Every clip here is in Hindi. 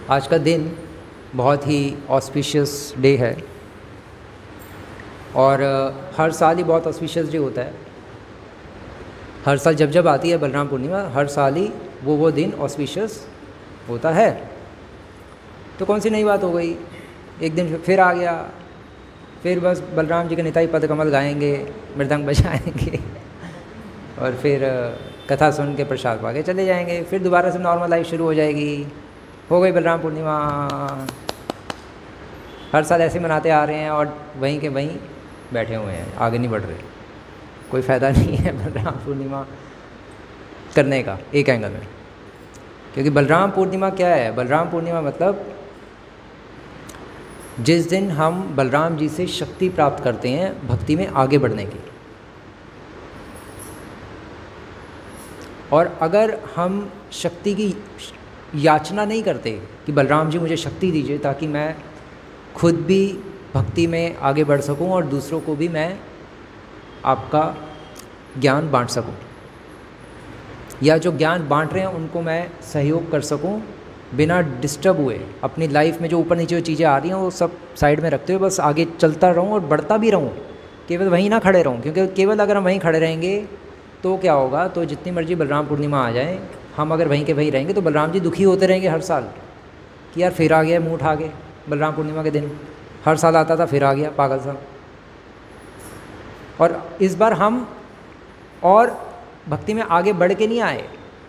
आज का दिन बहुत ही ऑस्पिशियस डे है और हर साल ही बहुत ऑस्पिशियस डे होता है। हर साल जब जब आती है बलराम पूर्णिमा, हर साल ही वो दिन ऑस्पिशियस होता है। तो कौन सी नई बात हो गई, एक दिन फिर आ गया, फिर बस बलराम जी के निताई पद कमल गाएंगे, मृदंग बजाएंगे और फिर कथा सुन के प्रसाद पा के चले जाएंगे। फिर दोबारा से नॉर्मल लाइफ शुरू हो जाएगी। हो गई बलराम पूर्णिमा। हर साल ऐसे मनाते आ रहे हैं और वहीं के वहीं बैठे हुए हैं, आगे नहीं बढ़ रहे। कोई फ़ायदा नहीं है बलराम पूर्णिमा करने का एक एंगल में, क्योंकि बलराम पूर्णिमा क्या है? बलराम पूर्णिमा मतलब जिस दिन हम बलराम जी से शक्ति प्राप्त करते हैं भक्ति में आगे बढ़ने की। और अगर हम शक्ति की याचना नहीं करते कि बलराम जी मुझे शक्ति दीजिए ताकि मैं खुद भी भक्ति में आगे बढ़ सकूं और दूसरों को भी मैं आपका ज्ञान बांट सकूं, या जो ज्ञान बांट रहे हैं उनको मैं सहयोग कर सकूं बिना डिस्टर्ब हुए। अपनी लाइफ में जो ऊपर नीचे चीज़ें आ रही हैं वो सब साइड में रखते हुए बस आगे चलता रहूं और बढ़ता भी रहूं, केवल वहीं ना खड़े रहूं। क्योंकि केवल अगर हम वहीं खड़े रहेंगे तो क्या होगा? तो जितनी मर्जी बलराम पूर्णिमा आ जाए, हम अगर वहीं के वहीं रहेंगे तो बलराम जी दुखी होते रहेंगे हर साल कि यार फिर आ गया, मुँह उठा के बलराम पूर्णिमा के दिन। हर साल आता था, फिर आ गया पागल सा। और इस बार हम और भक्ति में आगे बढ़ के नहीं आए,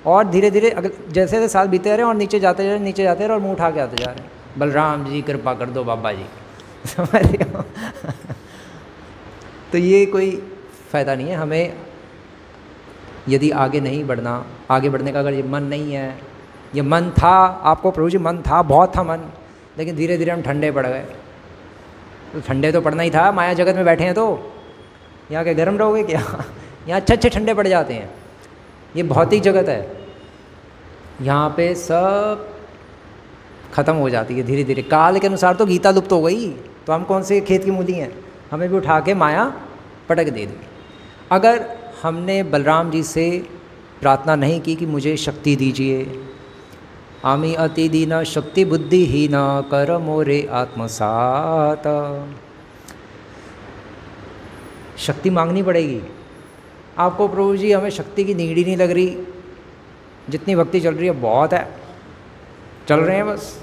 और धीरे धीरे अगर जैसे जैसे साल बीते रहे और नीचे जाते रहे, नीचे जाते रहे और मुँह उठा के आते जा रहे हैं। बलराम जी कृपा कर दो बाबा जी समझ रहे हो? तो ये कोई फ़ायदा नहीं है। हमें यदि आगे नहीं बढ़ना, आगे बढ़ने का अगर ये मन नहीं है, ये मन था आपको प्रभु जी, मन था, बहुत था मन, लेकिन धीरे धीरे हम ठंडे पड़ गए। तो ठंडे तो पड़ना ही था, माया जगत में बैठे हैं तो यहाँ के गर्म रहोगे क्या? यहाँ अच्छे अच्छे ठंडे पड़ जाते हैं। ये भौतिक जगत है, यहाँ पे सब खत्म हो जाती है धीरे धीरे। काल के अनुसार तो गीता लुप्त हो गई, तो हम कौन से खेत की मूली हैं? हमें भी उठा के माया पटक दे दी। अगर हमने बलराम जी से प्रार्थना नहीं की कि मुझे शक्ति दीजिए, आमी अति दीना शक्ति बुद्धिहीन कर मोरे आत्मसात, शक्ति मांगनी पड़ेगी आपको। प्रभु जी हमें शक्ति की नीड ही नहीं लग रही, जितनी भक्ति चल रही है बहुत है, चल रहे हैं बस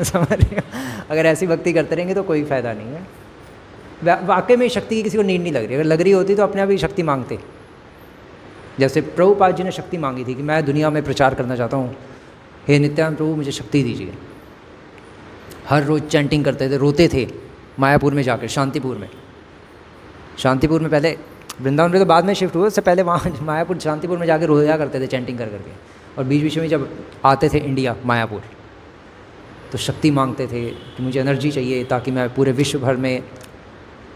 समझ रहे हो? अगर ऐसी भक्ति करते रहेंगे तो कोई फ़ायदा नहीं है। वाकई में शक्ति की किसी को नीड नहीं लग रही। अगर लग रही होती तो अपने आप ही शक्ति मांगते। जैसे प्रभुपाद जी ने शक्ति मांगी थी कि मैं दुनिया में प्रचार करना चाहता हूँ, हे नित्यानंद प्रभु मुझे शक्ति दीजिए। हर रोज़ चैंटिंग करते थे, रोते थे मायापुर में जाकर, शांतिपुर में। शांतिपुर में पहले, वृंदावन में तो बाद में शिफ्ट हुए, उससे पहले वहाँ मायापुर शांतिपुर में जाकर रोया करते थे चैंटिंग कर करके। और बीच बीच में जब आते थे इंडिया मायापुर तो शक्ति मांगते थे कि मुझे एनर्जी चाहिए ताकि मैं पूरे विश्व भर में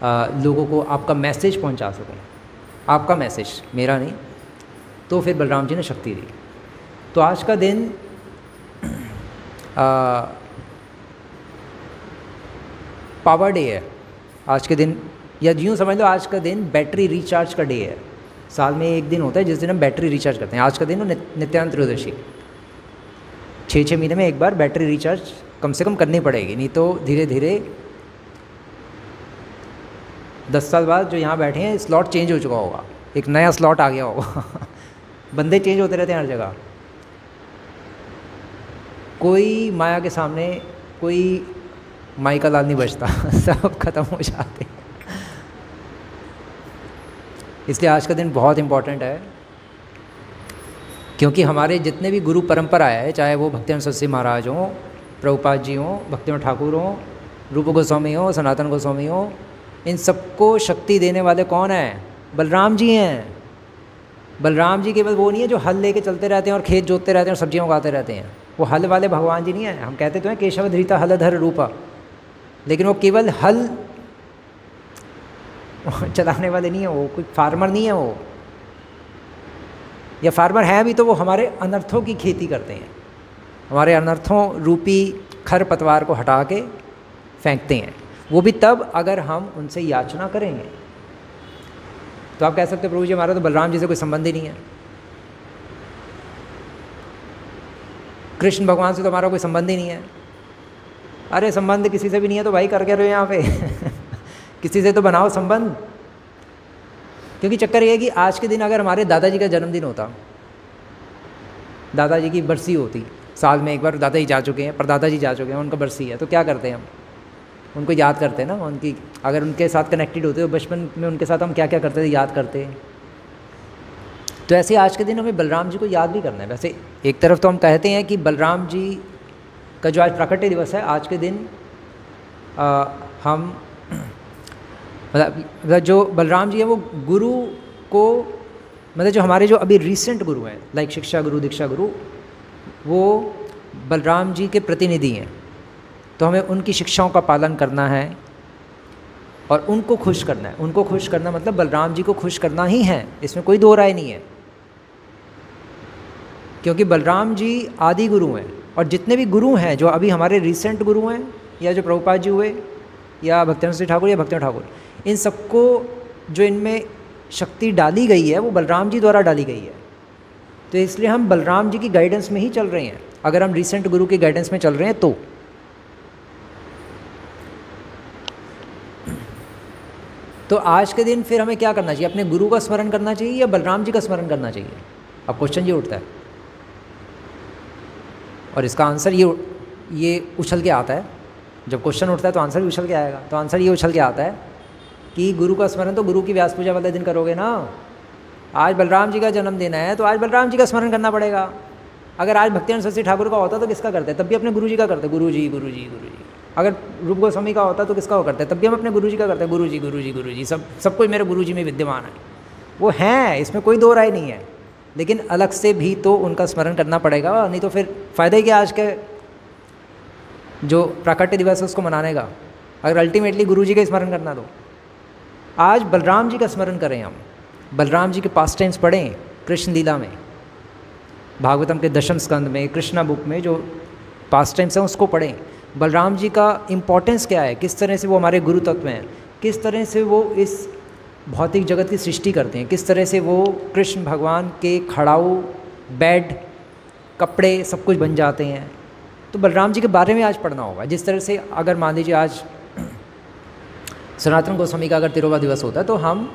लोगों को आपका मैसेज पहुंचा सकूं, आपका मैसेज, मेरा नहीं। तो फिर बलराम जी ने शक्ति दी। तो आज का दिन पावर डे है। आज के दिन, या यूँ समझ लो आज का दिन बैटरी रिचार्ज का डे है। साल में एक दिन होता है जिस दिन हम बैटरी रिचार्ज करते हैं। आज का दिन हो नित्यानंद त्रयोदशी। 6 महीने में एक बार बैटरी रिचार्ज कम से कम करनी पड़ेगी, नहीं तो धीरे धीरे 10 साल बाद जो यहाँ बैठे हैं स्लॉट चेंज हो चुका होगा, एक नया स्लॉट आ गया होगा बंदे चेंज होते रहते हैं हर जगह। कोई माया के सामने कोई माई का लाल नहीं बचता सब खत्म हो जाते। इसलिए आज का दिन बहुत इम्पॉर्टेंट है, क्योंकि हमारे जितने भी गुरु परंपरा है, चाहे वो भक्तिनाथ सरस्वती महाराज हों, प्रभुपाद जी हों, भक्तिनाथ ठाकुर हों, रूप गोस्वामी हो, सनातन गोस्वामी हो, इन सबको शक्ति देने वाले कौन हैं? बलराम जी हैं। बलराम जी केवल वो नहीं है जो हल लेके चलते रहते हैं और खेत जोतते रहते हैं और सब्जियां उगाते रहते हैं। वो हल वाले भगवान जी नहीं हैं। हम कहते तो हैं केशव धृता हलधर रूपा, लेकिन वो केवल हल चलाने वाले नहीं है। वो कोई फार्मर नहीं है वो, या फार्मर है भी तो वो हमारे अनर्थों की खेती करते हैं, हमारे अनर्थों रूपी खर पतवार को हटा के फेंकते हैं। वो भी तब अगर हम उनसे याचना करेंगे। तो आप कह सकते हो प्रभु जी हमारा तो बलराम जी से कोई संबंध ही नहीं है। कृष्ण भगवान से तो हमारा कोई संबंध ही नहीं है। अरे संबंध किसी से भी नहीं है तो भाई कर क्या रहे हो यहाँ पे किसी से तो बनाओ संबंध। क्योंकि चक्कर ये है कि आज के दिन अगर हमारे दादाजी का जन्मदिन होता, दादाजी की बरसी होती, साल में एक बार दादाजी जा चुके हैं, पर दादाजी जा चुके हैं, उनका बरसी है, तो क्या करते हैं हम? उनको याद करते हैं ना, उनकी अगर उनके साथ कनेक्टेड होते तो बचपन में उनके साथ हम क्या क्या करते थे याद करते हैं। तो ऐसे आज के दिन हमें बलराम जी को याद भी करना है। वैसे एक तरफ तो हम कहते हैं कि बलराम जी का जो आज प्राकट्य दिवस है, आज के दिन हम मतलब जो बलराम जी है वो गुरु को, मतलब जो हमारे जो अभी रिसेंट गुरु हैं, लाइक शिक्षा गुरु, दीक्षा गुरु, वो बलराम जी के प्रतिनिधि हैं। तो हमें उनकी शिक्षाओं का पालन करना है और उनको खुश करना है। उनको खुश करना मतलब बलराम जी को खुश करना ही है, इसमें कोई दो राय नहीं है। क्योंकि बलराम जी आदि गुरु हैं और जितने भी गुरु हैं जो अभी हमारे रिसेंट गुरु हैं, या जो प्रभुपाद जी हुए, या भक्तिनाथ श्री ठाकुर या भक्तिनाथ ठाकुर, इन सबको जो इनमें शक्ति डाली गई है वो बलराम जी द्वारा डाली गई है। तो इसलिए हम बलराम जी की गाइडेंस में ही चल रहे हैं। अगर हम रिसेंट गुरु की गाइडेंस में चल रहे हैं तो आज के दिन फिर हमें क्या करना चाहिए? अपने गुरु का स्मरण करना चाहिए या बलराम जी का स्मरण करना चाहिए? अब क्वेश्चन ये उठता है और इसका आंसर ये उछल के आता है। जब क्वेश्चन उठता है तो आंसर भी उछल के आएगा। तो आंसर ये उछल के आता है कि गुरु का स्मरण तो गुरु की व्यास पूजा वाले दिन करोगे ना। आज बलराम जी का जन्मदिन है तो आज बलराम जी का स्मरण करना पड़ेगा। अगर आज भक्तिनाथ सरस्वती ठाकुर का होता तो किसका करते? तब भी अपने गुरु जी का करते, गुरु जी गुरु जी गुरु जी। अगर रूप गोस्वामी का होता तो किसका वो करते? तब भी हम अपने गुरु जी का करते, गुरु जी गुरु जी गुरु जी। सब कोई मेरे गुरु जी में विद्यमान है, वो हैं, इसमें कोई दो राय नहीं है। लेकिन अलग से भी तो उनका स्मरण करना पड़ेगा, नहीं तो फिर फ़ायदा ही क्या आज के जो प्राकट्य दिवस है उसको मनाने का, अगर अल्टीमेटली गुरु जी का स्मरण करना। तो आज बलराम जी का स्मरण करें, हम बलराम जी के पास टाइम्स पढ़ें, कृष्ण लीला में, भागवतम के दशम स्कंद में, कृष्णा बुक में जो पास टाइम्स हैं उसको पढ़ें। बलराम जी का इम्पोर्टेंस क्या है, किस तरह से वो हमारे गुरु तत्व हैं, किस तरह से वो इस भौतिक जगत की सृष्टि करते हैं, किस तरह से वो कृष्ण भगवान के खड़ाऊ, बेड, कपड़े सब कुछ बन जाते हैं। तो बलराम जी के बारे में आज पढ़ना होगा। जिस तरह से अगर मान लीजिए आज सनातन गोस्वामी का अगर तिरुवा दिवस होता है तो हम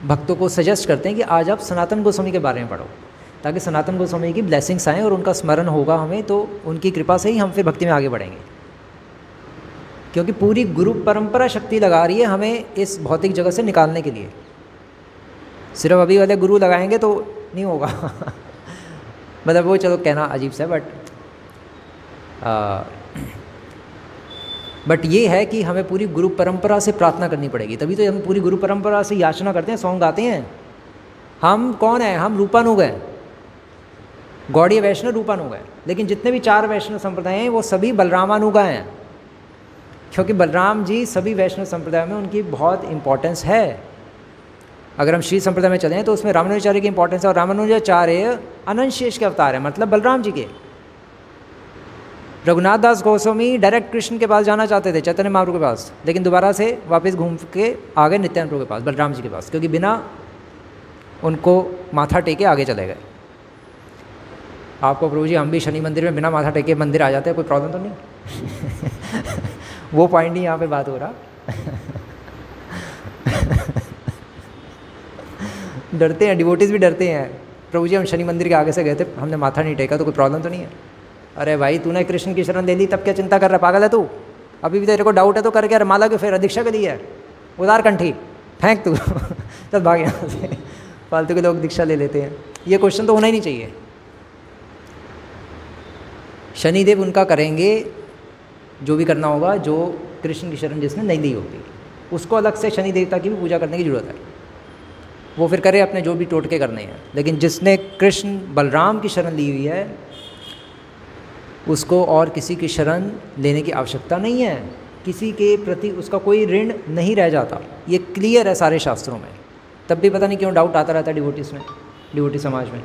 भक्तों को सजेस्ट करते हैं कि आज आप सनातन गोस्वामी के बारे में पढ़ो, ताकि सनातन गोस्वामी की ब्लेसिंग्स आएँ और उनका स्मरण होगा हमें, तो उनकी कृपा से ही हम फिर भक्ति में आगे बढ़ेंगे। क्योंकि पूरी गुरु परंपरा शक्ति लगा रही है हमें इस भौतिक जगत से निकालने के लिए। सिर्फ अभी वाले गुरु लगाएंगे तो नहीं होगा मतलब वो चलो कहना अजीब सा है, बट ये है कि हमें पूरी गुरु परंपरा से प्रार्थना करनी पड़ेगी। तभी तो हम पूरी गुरु परंपरा से याचना करते हैं, सॉन्ग गाते हैं। हम कौन हैं? हम रूपानुग हैं, गौड़ीय वैष्णव रूपानुग हैं। लेकिन जितने भी 4 वैष्णव संप्रदाय हैं वो सभी बलरामानुगा हैं, क्योंकि बलराम जी सभी वैष्णव संप्रदाय में उनकी बहुत इंपॉर्टेंस है। अगर हम श्री संप्रदाय में चलें तो उसमें रामानुजाचार्य की इंपॉर्टेंस है, और रामानुजाचार्य अनंत शेष के अवतार है, मतलब बलराम जी के। रघुनाथ दास गोस्वामी डायरेक्ट कृष्ण के पास जाना चाहते थे, चैतन्य महाप्रभु के पास, लेकिन दोबारा से वापस घूम के आ गए नित्यानंद प्रभु के पास, बलराम जी के पास, क्योंकि बिना उनको माथा टेके आगे चले गए। आपको प्रभु जी हम भी शनि मंदिर में बिना माथा टेके मंदिर आ जाते हैं, कोई प्रॉब्लम तो नहीं वो पॉइंट नहीं यहाँ पे बात हो रहा डरते हैं, डिवोटीज भी डरते हैं। प्रभु जी हम शनि मंदिर के आगे से गए थे, हमने माथा नहीं टेका, तो कोई प्रॉब्लम तो नहीं है? अरे भाई तूने कृष्ण की शरण ले ली, तब क्या चिंता कर रहा है? पागल है तू? अभी भी तेरे को डाउट है तो कर क्या? माला क्यों फिर दीक्षा के लिए है? उदार कंठी फेंक तू चल भाग यहाँ से। फालतू के लोग दीक्षा ले लेते हैं, ये क्वेश्चन तो होना ही नहीं चाहिए। शनिदेव उनका करेंगे जो भी करना होगा, जो कृष्ण की शरण जिसने नहीं ली होगी, उसको अलग से शनि देवता की भी पूजा करने की ज़रूरत है। वो फिर करे अपने जो भी टोटके करने हैं। लेकिन जिसने कृष्ण बलराम की शरण ली हुई है उसको और किसी की शरण लेने की आवश्यकता नहीं है, किसी के प्रति उसका कोई ऋण नहीं रह जाता। ये क्लियर है सारे शास्त्रों में। तब भी पता नहीं क्यों डाउट आता रहता है डिवोटीज में, डिवोटी समाज में।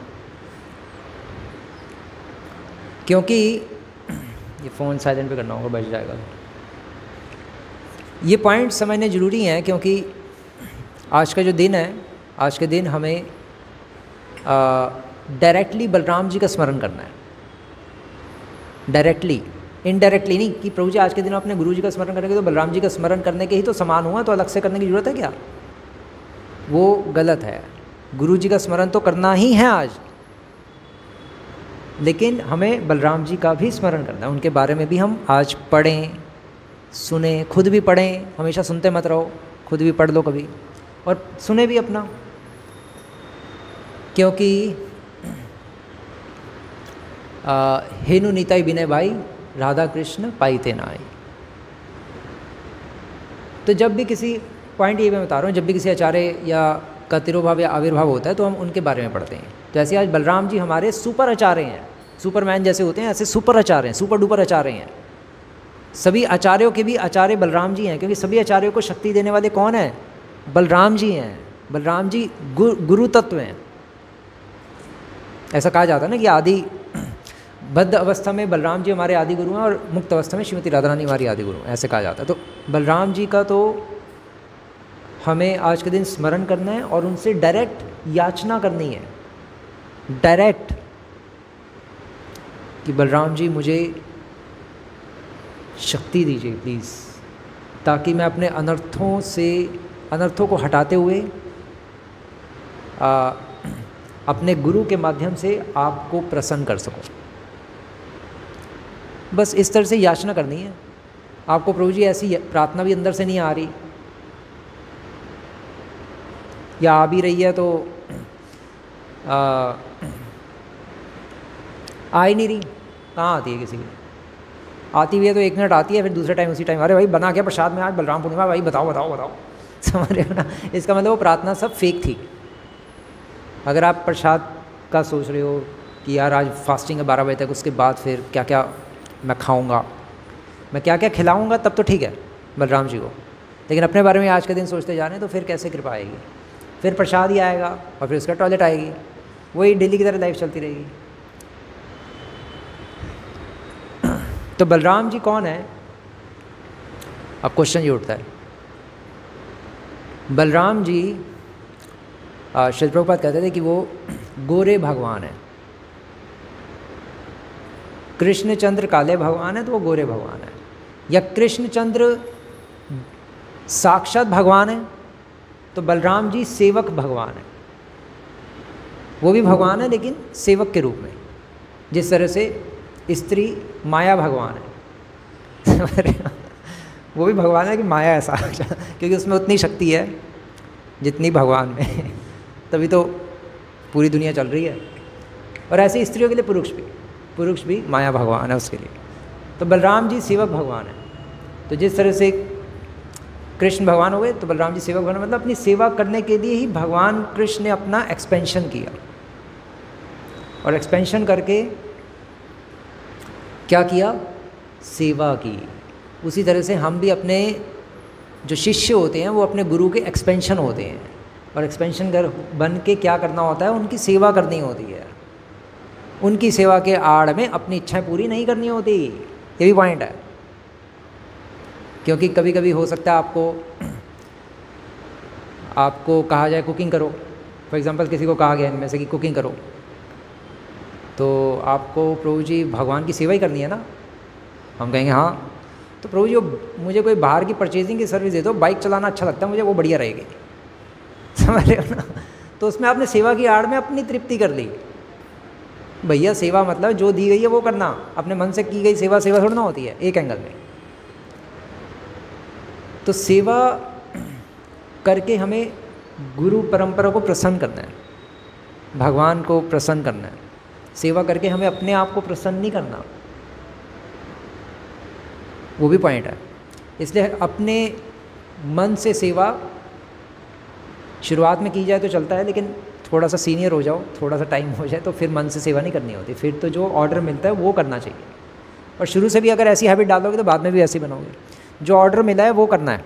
क्योंकि ये फ़ोन साइलेंट पे करना होगा, बच जाएगा। ये पॉइंट समझने ज़रूरी हैं, क्योंकि आज का जो दिन है, आज के दिन हमें डायरेक्टली बलराम जी का स्मरण करना है। डायरेक्टली, इनडायरेक्टली नहीं कि प्रभु जी आज के दिन अपने गुरु जी का स्मरण करेंगे तो बलराम जी का स्मरण करने के ही तो समान हुआ, तो अलग से करने की जरूरत है क्या? वो गलत है। गुरु जी का स्मरण तो करना ही है आज, लेकिन हमें बलराम जी का भी स्मरण करना है। उनके बारे में भी हम आज पढ़ें, सुने, खुद भी पढ़ें, हमेशा सुनते मत रहो, खुद भी पढ़ लो कभी और सुने भी अपना। क्योंकि हेनु नीताई विनय भाई राधा कृष्ण पाईते नाई। तो जब भी किसी पॉइंट ये मैं बता रहा हूँ, जब भी किसी आचार्य या का तिरोभाव या आविर्भाव होता है तो हम उनके बारे में पढ़ते हैं। तो ऐसे आज बलराम जी हमारे सुपर आचार्य हैं, सुपरमैन जैसे होते हैं ऐसे सुपर आचार्य हैं, सुपर डुपर आचार्य हैं। सभी आचार्यों के भी आचार्य बलराम जी हैं, क्योंकि सभी आचार्यों को शक्ति देने वाले कौन हैं? बलराम जी हैं। बलराम जी गुरु तत्व हैं। ऐसा कहा जाता है ना कि आदि बद्ध अवस्था में बलराम जी हमारे आदि गुरु हैं और मुक्त अवस्था में श्रीमती राधा रानी हमारी आदि गुरु हैं, ऐसे कहा जाता है। तो बलराम जी का तो हमें आज के दिन स्मरण करना है और उनसे डायरेक्ट याचना करनी है, डायरेक्ट, कि बलराम जी मुझे शक्ति दीजिए प्लीज़, ताकि मैं अपने अनर्थों को हटाते हुए अपने गुरु के माध्यम से आपको प्रसन्न कर सकूं। बस इस तरह से याचना करनी है आपको। प्रभु जी ऐसी प्रार्थना भी अंदर से नहीं आ रही, या आ भी रही है तो आ ही नहीं रही। कहाँ आती है किसी की? आती हुई है तो 1 मिनट आती है, फिर दूसरे टाइम उसी टाइम, अरे भाई बना क्या प्रसाद में आज बलराम पूर्णिमा, भाई बताओ बताओ बताओ। समझ रहे हो ना? इसका मतलब वो प्रार्थना सब फेक थी। अगर आप प्रसाद का सोच रहे हो कि यार आज फास्टिंग है 12 बजे तक, उसके बाद फिर क्या क्या मैं खाऊंगा, मैं क्या क्या खिलाऊंगा, तब तो ठीक है बलराम जी को। लेकिन अपने बारे में आज के दिन सोचते जा रहे हैं तो फिर कैसे कृपा आएगी? फिर प्रसाद ही आएगा और फिर उसका टॉयलेट आएगी, वही डेली की तरह लाइफ चलती रहेगी। तो बलराम जी कौन है? अब क्वेश्चन ये उठता है, बलराम जी श्री प्रभुपाद कहते थे कि वो गोरे भगवान हैं। कृष्णचंद्र काले भगवान है तो वो गोरे भगवान है, या कृष्णचंद्र साक्षात भगवान है तो बलराम जी सेवक भगवान है। वो भी भगवान है लेकिन सेवक के रूप में, जिस तरह से स्त्री माया भगवान है। वो भी भगवान है कि माया है साक्षात, क्योंकि उसमें उतनी शक्ति है जितनी भगवान में। तभी तो पूरी दुनिया चल रही है। और ऐसे स्त्रियों के लिए पुरुष भी माया भगवान है उसके लिए। तो बलराम जी सेवक भगवान है। तो जिस तरह से कृष्ण भगवान हो गए तो बलराम जी सेवक भगवान, मतलब अपनी सेवा करने के लिए ही भगवान कृष्ण ने अपना एक्सपेंशन किया, और एक्सपेंशन करके क्या किया? सेवा की। उसी तरह से हम भी अपने जो शिष्य होते हैं वो अपने गुरु के एक्सपेंशन होते हैं, और एक्सपेंशन बन के क्या करना होता है? उनकी सेवा करनी होती है। उनकी सेवा के आड़ में अपनी इच्छाएं पूरी नहीं करनी होती। ये भी पॉइंट है, क्योंकि कभी कभी हो सकता है आपको कहा जाए कुकिंग करो। फॉर एग्जांपल किसी को कहा गया इनमें से कि कुकिंग करो, तो आपको प्रभु जी भगवान की सेवा ही करनी है ना। हम कहेंगे हाँ, तो प्रभु जी मुझे कोई बाहर की परचेजिंग की सर्विस दे दो, बाइक चलाना अच्छा लगता है मुझे, वो बढ़िया रहेगी। समझ रहे हो ना? तो उसमें आपने सेवा की आड़ में अपनी तृप्ति कर ली। भैया सेवा मतलब जो दी गई है वो करना, अपने मन से की गई सेवा थोड़ी ना होती है एक एंगल में। तो सेवा करके हमें गुरु परंपरा को प्रसन्न करना है, भगवान को प्रसन्न करना है। सेवा करके हमें अपने आप को प्रसन्न नहीं करना, वो भी पॉइंट है। इसलिए अपने मन से सेवा शुरुआत में की जाए तो चलता है, लेकिन थोड़ा सा सीनियर हो जाओ, थोड़ा सा टाइम हो जाए तो फिर मन से सेवा नहीं करनी होती। फिर तो जो ऑर्डर मिलता है वो करना चाहिए, और शुरू से भी अगर ऐसी हैबिट डालोगे तो बाद में भी ऐसे ही बनोगे। जो ऑर्डर मिला है वो करना है,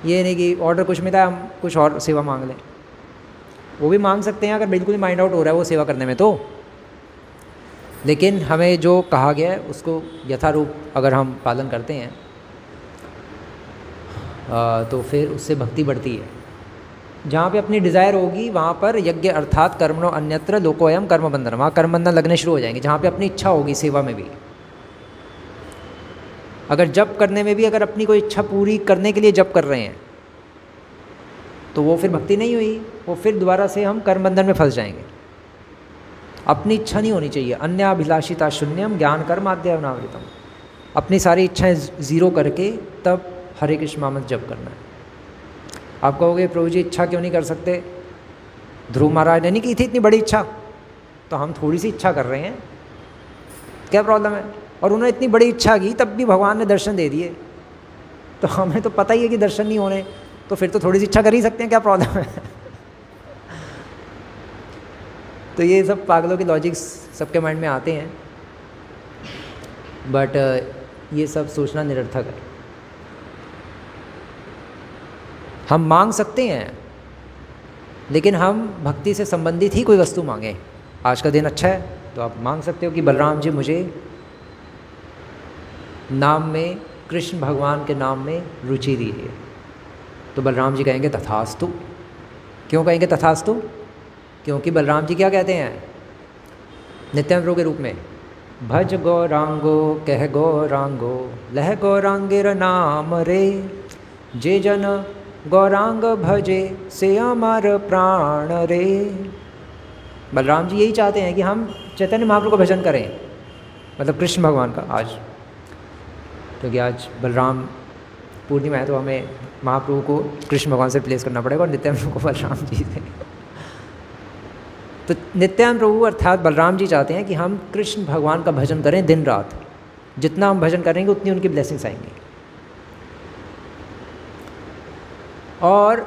ये नहीं कि ऑर्डर कुछ मिला है हम कुछ और सेवा मांग लें। वो भी मांग सकते हैं अगर बिल्कुल ही माइंड आउट हो रहा है वो सेवा करने में तो, लेकिन हमें जो कहा गया है उसको यथारूप अगर हम पालन करते हैं तो फिर उससे भक्ति बढ़ती है। जहाँ पे अपनी डिज़ायर होगी वहाँ पर यज्ञ अर्थात कर्मणो अन्यत्र लोकोयम कर्म बंधन, वहाँ कर्म बंधन लगने शुरू हो जाएंगे। जहाँ पे अपनी इच्छा होगी सेवा में भी, अगर जप करने में भी अगर अपनी कोई इच्छा पूरी करने के लिए जप कर रहे हैं तो वो फिर भक्ति नहीं हुई, वो फिर दोबारा से हम कर्म बंधन में फंस जाएंगे। अपनी इच्छा नहीं होनी चाहिए। अन्याभिलाषिता शून्यम ज्ञान कर्म आद्यावनावृतम, अपनी सारी इच्छाएं ज़ीरो करके तब हरे कृष्ण महामंत्र जप करना है। आप कहोगे प्रभु जी इच्छा क्यों नहीं कर सकते? ध्रुव महाराज ने नहीं की थी इतनी बड़ी इच्छा, तो हम थोड़ी सी इच्छा कर रहे हैं, क्या प्रॉब्लम है? और उन्होंने इतनी बड़ी इच्छा की तब भी भगवान ने दर्शन दे दिए। तो हमें तो पता ही है कि दर्शन नहीं होने, तो फिर तो थोड़ी सी इच्छा कर ही सकते हैं, क्या प्रॉब्लम है? तो ये सब पागलों के लॉजिक्स सबके माइंड में आते हैं, बट ये सब सोचना निरर्थक है। हम मांग सकते हैं, लेकिन हम भक्ति से संबंधित ही कोई वस्तु मांगें। आज का दिन अच्छा है तो आप मांग सकते हो कि बलराम जी मुझे नाम में, कृष्ण भगवान के नाम में रुचि दीजिए, तो बलराम जी कहेंगे तथास्तु। क्यों कहेंगे तथास्तु? क्योंकि बलराम जी क्या कहते हैं नित्यानंद प्रभु के रूप में? भज गौरांगो कह गौरांगो लह गौरांगेर नाम रे, जे जन गौरांग भजे से अमर प्राण रे। बलराम जी यही चाहते हैं कि हम चैतन्य महाप्रभु का भजन करें, मतलब कृष्ण भगवान का। आज क्योंकि आज बलराम पूर्णिमा है तो हमें महाप्रभु को कृष्ण भगवान से रिप्लेस करना पड़ेगा और नित्यानंद प्रभु को बलराम जी से। तो नित्यानंद प्रभु अर्थात बलराम जी चाहते हैं कि हम कृष्ण भगवान का भजन करें दिन रात। जितना हम भजन करेंगे उतनी उनकी ब्लेसिंग्स आएंगी। और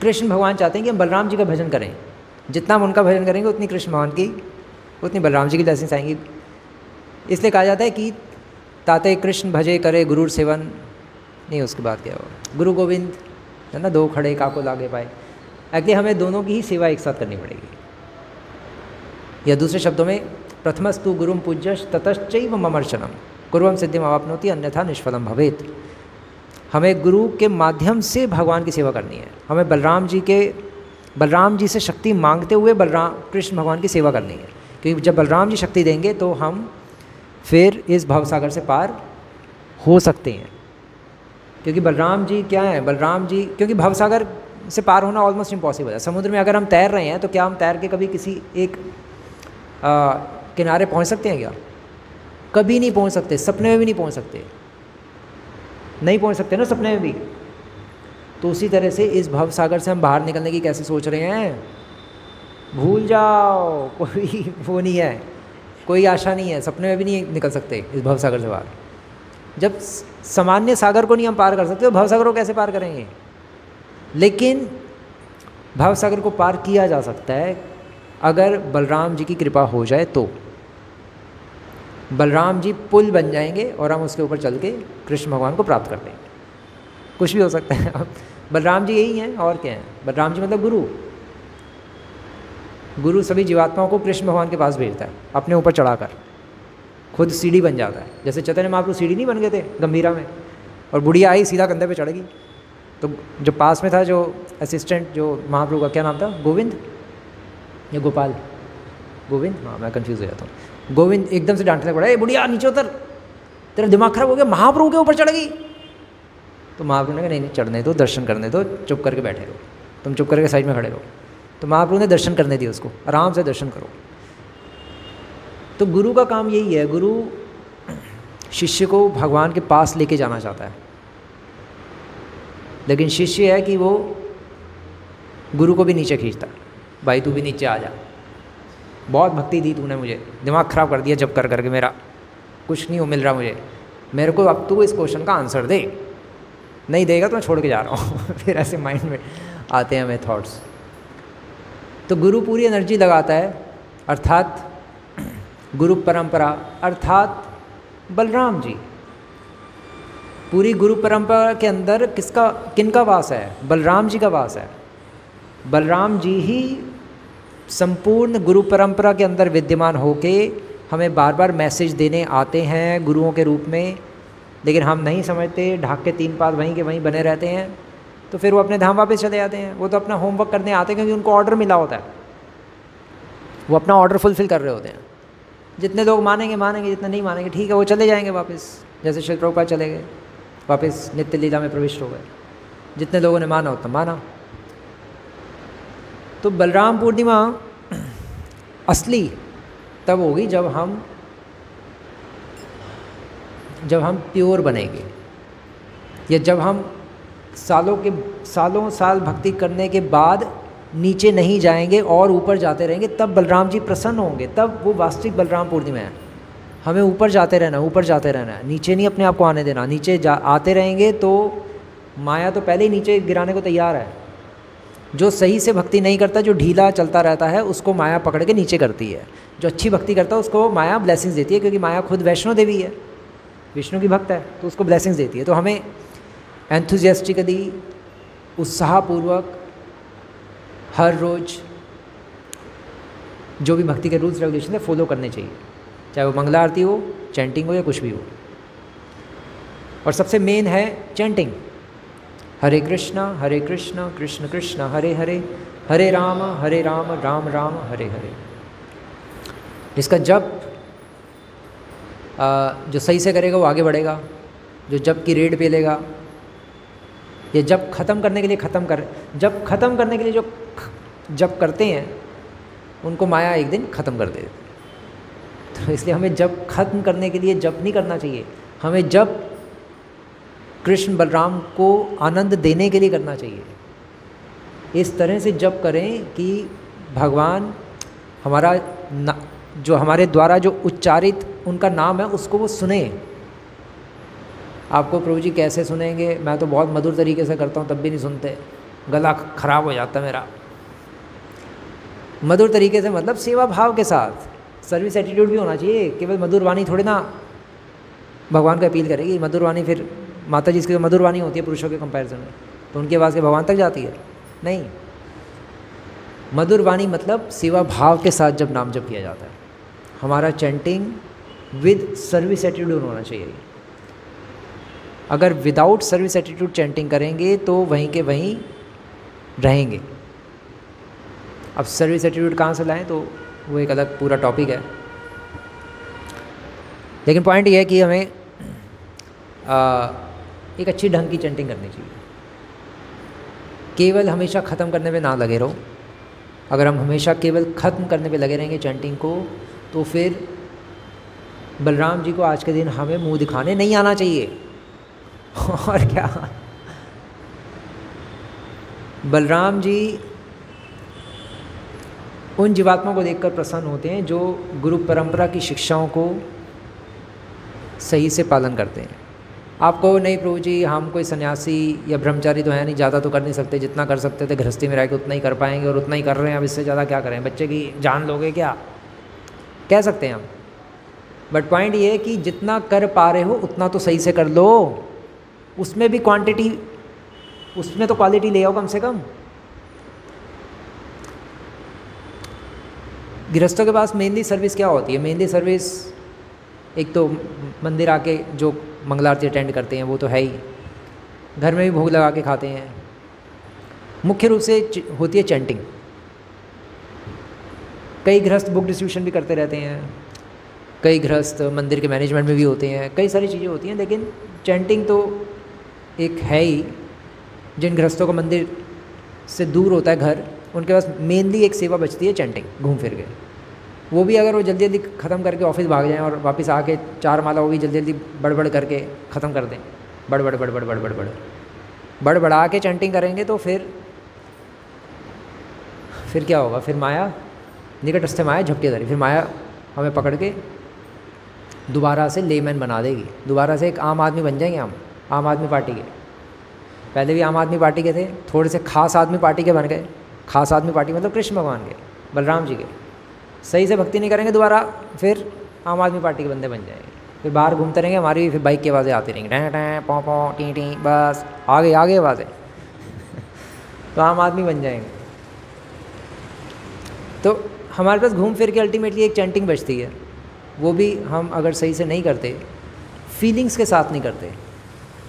कृष्ण भगवान चाहते हैं कि हम बलराम जी का भजन करें। जितना हम उनका भजन करेंगे उतनी कृष्ण भगवान की, उतनी बलराम जी की ब्लेसिंग्स आएंगी। इसलिए कहा जाता है कि ताते कृष्ण भजे करे गुरुर सेवन, नहीं उसके बाद क्या होगा, गुरु गोविंद है ना, दो खड़े काको लागे पाए। एक्चुअली हमें दोनों की ही सेवा एक साथ करनी पड़ेगी। या दूसरे शब्दों में प्रथमस्तु गुरुम पूज्यश ततश्चैव ममर्चनम कुर्वम सिद्धिम अवाप्नोति अन्यथा निष्फलम भवेत्। हमें गुरु के माध्यम से भगवान की सेवा करनी है। हमें बलराम जी से शक्ति मांगते हुए कृष्ण भगवान की सेवा करनी है, क्योंकि जब बलराम जी शक्ति देंगे तो हम फिर इस भवसागर से पार हो सकते हैं। क्योंकि बलराम जी क्या है, बलराम जी, क्योंकि भवसागर से पार होना ऑलमोस्ट इम्पॉसिबल है। समुद्र में अगर हम तैर रहे हैं तो क्या हम तैर के कभी किसी एक किनारे पहुंच सकते हैं क्या? कभी नहीं पहुंच सकते, सपने में भी नहीं पहुंच सकते, नहीं पहुंच सकते ना सपने में भी। तो उसी तरह से इस भवसागर से हम बाहर निकलने की कैसे सोच रहे हैं? भूल जाओ, कोई वो नहीं है, कोई आशा नहीं है, सपने में भी नहीं निकल सकते इस भवसागर से बाहर। जब सामान्य सागर को नहीं हम पार कर सकते तो भवसागर को कैसे पार करेंगे? लेकिन भवसागर को पार किया जा सकता है अगर बलराम जी की कृपा हो जाए तो। बलराम जी पुल बन जाएंगे और हम उसके ऊपर चल के कृष्ण भगवान को प्राप्त कर लेंगे। कुछ भी हो सकता है। अब बलराम जी यही हैं और क्या हैं? बलराम जी मतलब गुरु। गुरु सभी जीवात्माओं को कृष्ण भगवान के पास भेजता है अपने ऊपर चढ़ाकर, खुद सीढ़ी बन जाता है। जैसे चैतन्य महाप्रभु सीढ़ी नहीं बन गए थे गंभीरा में, और बुढ़िया आई सीधा कंधे पे चढ़ गई। तो जो पास में था, जो असिस्टेंट जो महाप्रभु का क्या नाम था, गोविंद या गोपाल, गोविंद, हाँ मैं कंफ्यूज हो जाता हूँ। गोविंद एकदम से डांटने पड़ा, ए बुढ़िया नीचे उतर, तेरा दिमाग खराब हो गया, महाप्रभु के ऊपर चढ़ गई। तो महाप्रभु ने कहा नहीं चढ़ने दो, दर्शन करने दो, चुप करके बैठे रहो, तुम चुप करके साइड में खड़े रहो। तो महाप्रभु ने दर्शन करने दिए उसको, आराम से दर्शन करो। तो गुरु का काम यही है, गुरु शिष्य को भगवान के पास लेके जाना चाहता है, लेकिन शिष्य है कि वो गुरु को भी नीचे खींचता है। भाई तू भी नीचे आ जा, बहुत भक्ति दी तूने मुझे, दिमाग ख़राब कर दिया जब कर करके, मेरा कुछ नहीं हो मिल रहा मुझे, मेरे को अब तू इस क्वेश्चन का आंसर दे, नहीं देगा तो मैं छोड़ के जा रहा हूँ। फिर ऐसे माइंड में आते हैं हमें थॉट्स। तो गुरु पूरी एनर्जी लगाता है, अर्थात गुरु परंपरा, अर्थात बलराम जी। पूरी गुरु परंपरा के अंदर किनका वास है? बलराम जी का वास है। बलराम जी ही संपूर्ण गुरु परंपरा के अंदर विद्यमान होके हमें बार बार मैसेज देने आते हैं गुरुओं के रूप में, लेकिन हम नहीं समझते, ढाक के तीन पात वहीं के वहीं बने रहते हैं। तो फिर वो अपने धाम वापस चले जाते हैं। वो तो अपना होमवर्क करने आते हैं क्योंकि उनको ऑर्डर मिला होता है, वो अपना ऑर्डर फुलफिल कर रहे होते हैं। जितने लोग मानेंगे मानेंगे, जितने नहीं मानेंगे ठीक है, वो चले जाएंगे वापस। जैसे श्री प्रभुपाद चले गए, वापस नित्य लीला में प्रविष्ट हो गए। जितने लोगों ने माना उतना माना। तो बलराम पूर्णिमा असली तब होगी जब हम प्योर बनेंगे, या जब हम सालों साल भक्ति करने के बाद नीचे नहीं जाएंगे और ऊपर जाते रहेंगे, तब बलराम जी प्रसन्न होंगे। तब वो वास्तविक बलराम पूर्णिमा है। हमें ऊपर जाते रहना, ऊपर जाते रहना है, नीचे नहीं अपने आप को आने देना। नीचे आते रहेंगे तो माया तो पहले ही नीचे गिराने को तैयार है। जो सही से भक्ति नहीं करता, जो ढीला चलता रहता है, उसको माया पकड़ के नीचे करती है। जो अच्छी भक्ति करता है उसको माया ब्लेसिंग्स देती है, क्योंकि माया खुद वैष्णो देवी है, विष्णु की भक्त है, तो उसको ब्लेसिंग्स देती है। तो हमें एंथुजियास्टिकली, उत्साहपूर्वक हर रोज़ जो भी भक्ति के रूल्स रेगुलेशन है फॉलो करने चाहिए, चाहे वो मंगला आरती हो, चैंटिंग हो, या कुछ भी हो। और सबसे मेन है चैंटिंग, हरे कृष्णा कृष्ण कृष्ण हरे हरे, हरे राम राम राम हरे हरे। इसका जप जो सही से करेगा वो आगे बढ़ेगा, जो जप की रेड पे लेगा, ये जप ख़त्म करने के लिए जब ख़त्म करने के लिए जो जप करते हैं उनको माया एक दिन ख़त्म कर देती। तो इसलिए हमें जप ख़त्म करने के लिए जप नहीं करना चाहिए, हमें जप कृष्ण बलराम को आनंद देने के लिए करना चाहिए। इस तरह से जप करें कि भगवान हमारा जो हमारे द्वारा जो उच्चारित उनका नाम है उसको वो सुने। आपको प्रभु जी कैसे सुनेंगे? मैं तो बहुत मधुर तरीके से करता हूँ तब भी नहीं सुनते, गला खराब हो जाता मेरा। मधुर तरीके से मतलब सेवा भाव के साथ, सर्विस एटीट्यूड भी होना चाहिए। केवल मधुर वाणी थोड़ी ना भगवान को अपील करेगी। मधुर वाणी फिर माता जी की मधुर वाणी होती है पुरुषों के कंपैरिजन में, तो उनकी आवाज़ के भगवान तक जाती है? नहीं। मधुर वाणी मतलब सेवा भाव के साथ जब नाम जप किया जाता है। हमारा चैंटिंग विद सर्विस एटीट्यूड होना चाहिए। अगर विदाउट सर्विस एटीट्यूड चैंटिंग करेंगे तो वहीं के वहीं रहेंगे। अब सर्विस एटीट्यूड कहाँ से लाएं तो वो एक अलग पूरा टॉपिक है। लेकिन पॉइंट ये है कि हमें एक अच्छी ढंग की चैंटिंग करनी चाहिए। केवल हमेशा ख़त्म करने पे ना लगे रहो। अगर हम हमेशा केवल ख़त्म करने पे लगे रहेंगे चैंटिंग को, तो फिर बलराम जी को आज के दिन हमें मुंह दिखाने नहीं आना चाहिए। और क्या, बलराम जी उन जीवात्माओं को देखकर प्रसन्न होते हैं जो गुरु परंपरा की शिक्षाओं को सही से पालन करते हैं। आपको नहीं प्रभु जी हम कोई सन्यासी या ब्रह्मचारी तो है नहीं, ज़्यादा तो कर नहीं सकते, जितना कर सकते थे गृहस्थी में रह के उतना ही कर पाएंगे और उतना ही कर रहे हैं, अब इससे ज़्यादा क्या करें, बच्चे की जान लोगे क्या, कह सकते हैं हम। बट पॉइंट ये है कि जितना कर पा रहे हो उतना तो सही से कर लो। उसमें भी क्वांटिटी, उसमें तो क्वालिटी ले आओ कम से कम। गृहस्थों के पास मेनली सर्विस क्या होती है? मेनली सर्विस एक तो मंदिर आके जो मंगला आरती अटेंड करते हैं वो तो है ही, घर में भी भोग लगा के खाते हैं। मुख्य रूप से होती है चैंटिंग। कई गृहस्थ बुक डिस्ट्रीब्यूशन भी करते रहते हैं, कई गृहस्थ मंदिर के मैनेजमेंट में भी होते हैं, कई सारी चीज़ें होती हैं। लेकिन चैंटिंग तो एक है ही। जिन गृहस्थों का मंदिर से दूर होता है घर, उनके पास मेनली एक सेवा बचती है चैंटिंग, घूम फिर के। वो भी अगर वो जल्दी जल्दी ख़त्म करके ऑफिस भाग जाएं और वापस आके 4 माला वो भी जल्दी जल्दी बड़बड़ करके ख़त्म कर दें, बड़बड़ बड़बड़ बड़बड़ बड़बड़ा के चैंटिंग करेंगे तो फिर क्या होगा? फिर माया निकटस्थ माया झपटीदारी, फिर माया हमें पकड़ के दोबारा से लेमैन बना देगी, दोबारा से एक आम आदमी बन जाएंगे हम, आम आदमी पार्टी के। पहले भी आम आदमी पार्टी के थे, थोड़े से खास आदमी पार्टी के बन गए। खास आदमी पार्टी मतलब कृष्ण भगवान के, बलराम जी के। सही से भक्ति नहीं करेंगे दोबारा, फिर आम आदमी पार्टी के बंदे बन जाएंगे। फिर बाहर घूमते रहेंगे, हमारी फिर बाइक की आवाज़ें आती रहेंगी, टैं टैं पौ पौ टी टी, बस आगे आगे आवाज़ें तो आम आदमी बन जाएंगे। तो हमारे पास घूम फिर के अल्टीमेटली एक चैंटिंग बचती है। वो भी हम अगर सही से नहीं करते, फीलिंग्स के साथ नहीं करते,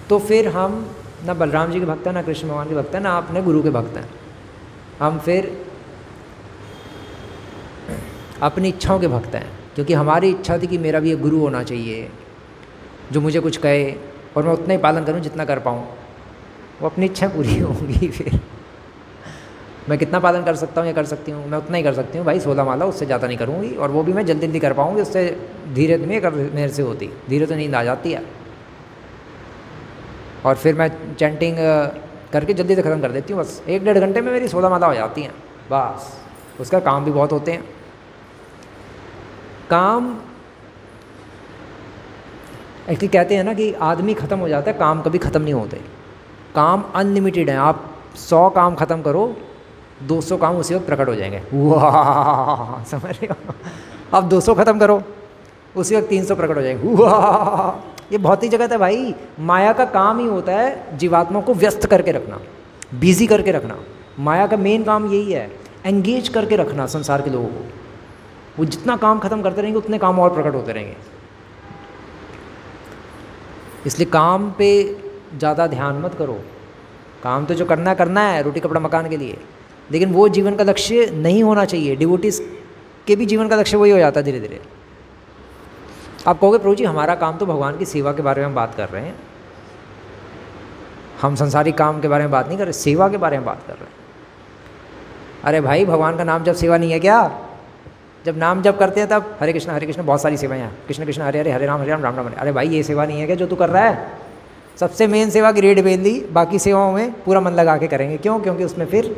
तो फिर हम ना बलराम जी के भक्त हैं, ना कृष्ण भगवान के भक्त हैं, ना अपने गुरु के भक्त हैं। हम फिर अपनी इच्छाओं के भक्त हैं, क्योंकि हमारी इच्छा थी कि मेरा भी एक गुरु होना चाहिए जो मुझे कुछ कहे और मैं उतना ही पालन करूं जितना कर पाऊं। वो अपनी इच्छा पूरी होंगी, फिर मैं कितना पालन कर सकता हूँ या कर सकती हूँ, मैं उतना ही कर सकती हूँ भाई, 16 माला, उससे ज़्यादा नहीं करूँगी। और वो भी मैं जल्दी जल्दी कर पाऊँगी, उससे धीरे नहीं कर मेरे से होती, धीरे तो नींद आ जाती है। और फिर मैं चैंटिंग करके जल्दी से ख़त्म कर देती हूँ, बस 1-1.5 घंटे में मेरी 16 माला हो जाती हैं बस। उसका काम भी बहुत होते हैं। काम एक्चुअली कहते हैं ना कि आदमी ख़त्म हो जाता है, काम कभी ख़त्म नहीं होते। काम अनलिमिटेड है, आप 100 काम ख़त्म करो, 200 काम उसी वक्त प्रकट हो जाएंगे। वाह, समझ रहे हो? आप 200 ख़त्म करो, उसी वक्त 300 प्रकट हो जाएंगे। वाह, ये बहुत ही जगत है भाई। माया का काम ही होता है जीवात्मा को व्यस्त करके रखना, बिजी करके रखना। माया का मेन काम यही है, एंगेज करके रखना संसार के लोगों को। वो जितना काम ख़त्म करते रहेंगे उतने काम और प्रकट होते रहेंगे। इसलिए काम पे ज़्यादा ध्यान मत करो। काम तो जो करना है रोटी कपड़ा मकान के लिए, लेकिन वो जीवन का लक्ष्य नहीं होना चाहिए। डिवोटीज के भी जीवन का लक्ष्य वही हो जाता है धीरे धीरे। आप कहोगे प्रभु जी हमारा काम तो भगवान की सेवा के बारे में हम बात कर रहे हैं, हम संसारिक काम के बारे में बात नहीं कर रहे, सेवा के बारे में बात कर रहे हैं। अरे भाई, भगवान का नाम जब सेवा नहीं है क्या? जब नाम जब करते हैं तब हरे कृष्ण बहुत सारी सेवाएं हैं, कृष्ण कृष्ण हरे हरे, हरे राम राम राम। अरे भाई, ये सेवा नहीं है क्या जो तू कर रहा है? सबसे मेन सेवा ग्रेड बेल दी, बाकी सेवाओं में पूरा मन लगा के करेंगे। क्यों? क्योंकि उसमें फिर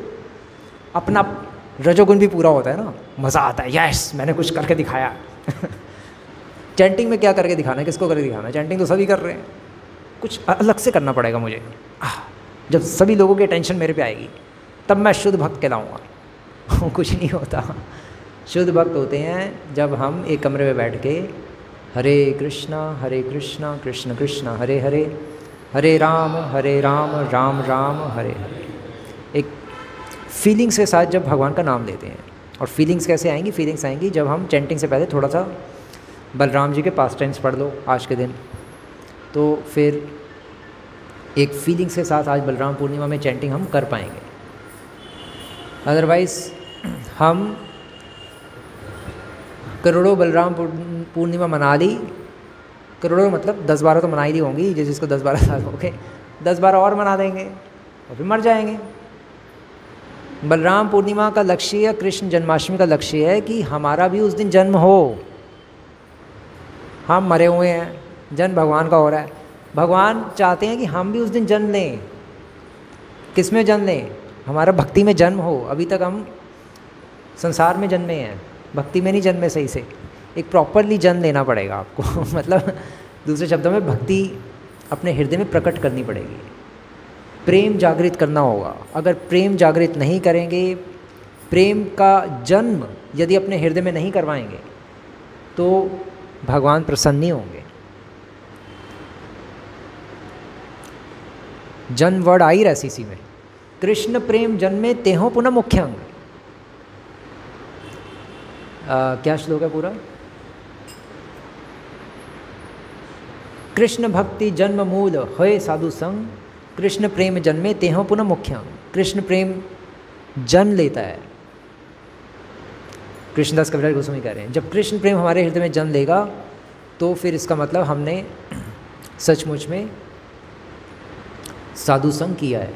अपना रजोगुण भी पूरा होता है ना, मज़ा आता है। यस, मैंने कुछ करके दिखाया। चैंटिंग में क्या करके दिखाना है, किसको करके दिखाना है? चैंटिंग तो सभी कर रहे हैं, कुछ अलग से करना पड़ेगा मुझे। जब सभी लोगों की अटेंशन मेरे पे आएगी तब मैं शुद्ध भक्त कहलाऊँगा। कुछ नहीं होता। शुद्ध भक्त होते हैं जब हम एक कमरे में बैठ के हरे कृष्णा कृष्ण कृष्ण हरे हरे, हरे राम राम राम हरे हरे, एक फीलिंग्स के साथ जब भगवान का नाम लेते हैं। और फीलिंग्स कैसे आएंगी? फीलिंग्स आएंगी जब हम चैंटिंग से पहले थोड़ा सा बलराम जी के पास टाइम्स पढ़ लो आज के दिन, तो फिर एक फीलिंग्स के साथ आज बलराम पूर्णिमा में चैंटिंग हम कर पाएंगे। अदरवाइज़ हम करोड़ों बलराम पूर्णिमा मना ली, करोड़ों मतलब 10-12 तो मना ही ली होंगी, जिसको 10-12 साल हो गए, 10-12 और मना देंगे और फिर मर जाएंगे। बलराम पूर्णिमा का लक्ष्य या कृष्ण जन्माष्टमी का लक्ष्य है कि हमारा भी उस दिन जन्म हो। हम मरे हुए हैं, जन्म भगवान का हो रहा है। भगवान चाहते हैं कि हम भी उस दिन जन्म लें। किस में जन्म लें? हमारा भक्ति में जन्म हो। अभी तक हम संसार में जन्मे हैं, भक्ति में नहीं जन्मे सही से। एक प्रॉपरली जन्म लेना पड़ेगा आपको। मतलब दूसरे शब्दों में भक्ति अपने हृदय में प्रकट करनी पड़ेगी, प्रेम जागृत करना होगा। अगर प्रेम जागृत नहीं करेंगे, प्रेम का जन्म यदि अपने हृदय में नहीं करवाएंगे तो भगवान प्रसन्न नहीं होंगे। जन्म वर्ड आई रसीसी में, कृष्ण प्रेम जन्मे तेहो पुनः मुख्यंग। क्या श्लोक है पूरा? कृष्ण भक्ति जन्म मूल है साधु संग, कृष्ण प्रेम जन्मे तेहो पुनः मुख्यंग। कृष्ण प्रेम जन्म लेता है। कृष्णदास कविराज गोस्वामी कह रहे हैं जब कृष्ण प्रेम हमारे हृदय में जन्म लेगा तो फिर इसका मतलब हमने सचमुच में साधु संग किया है,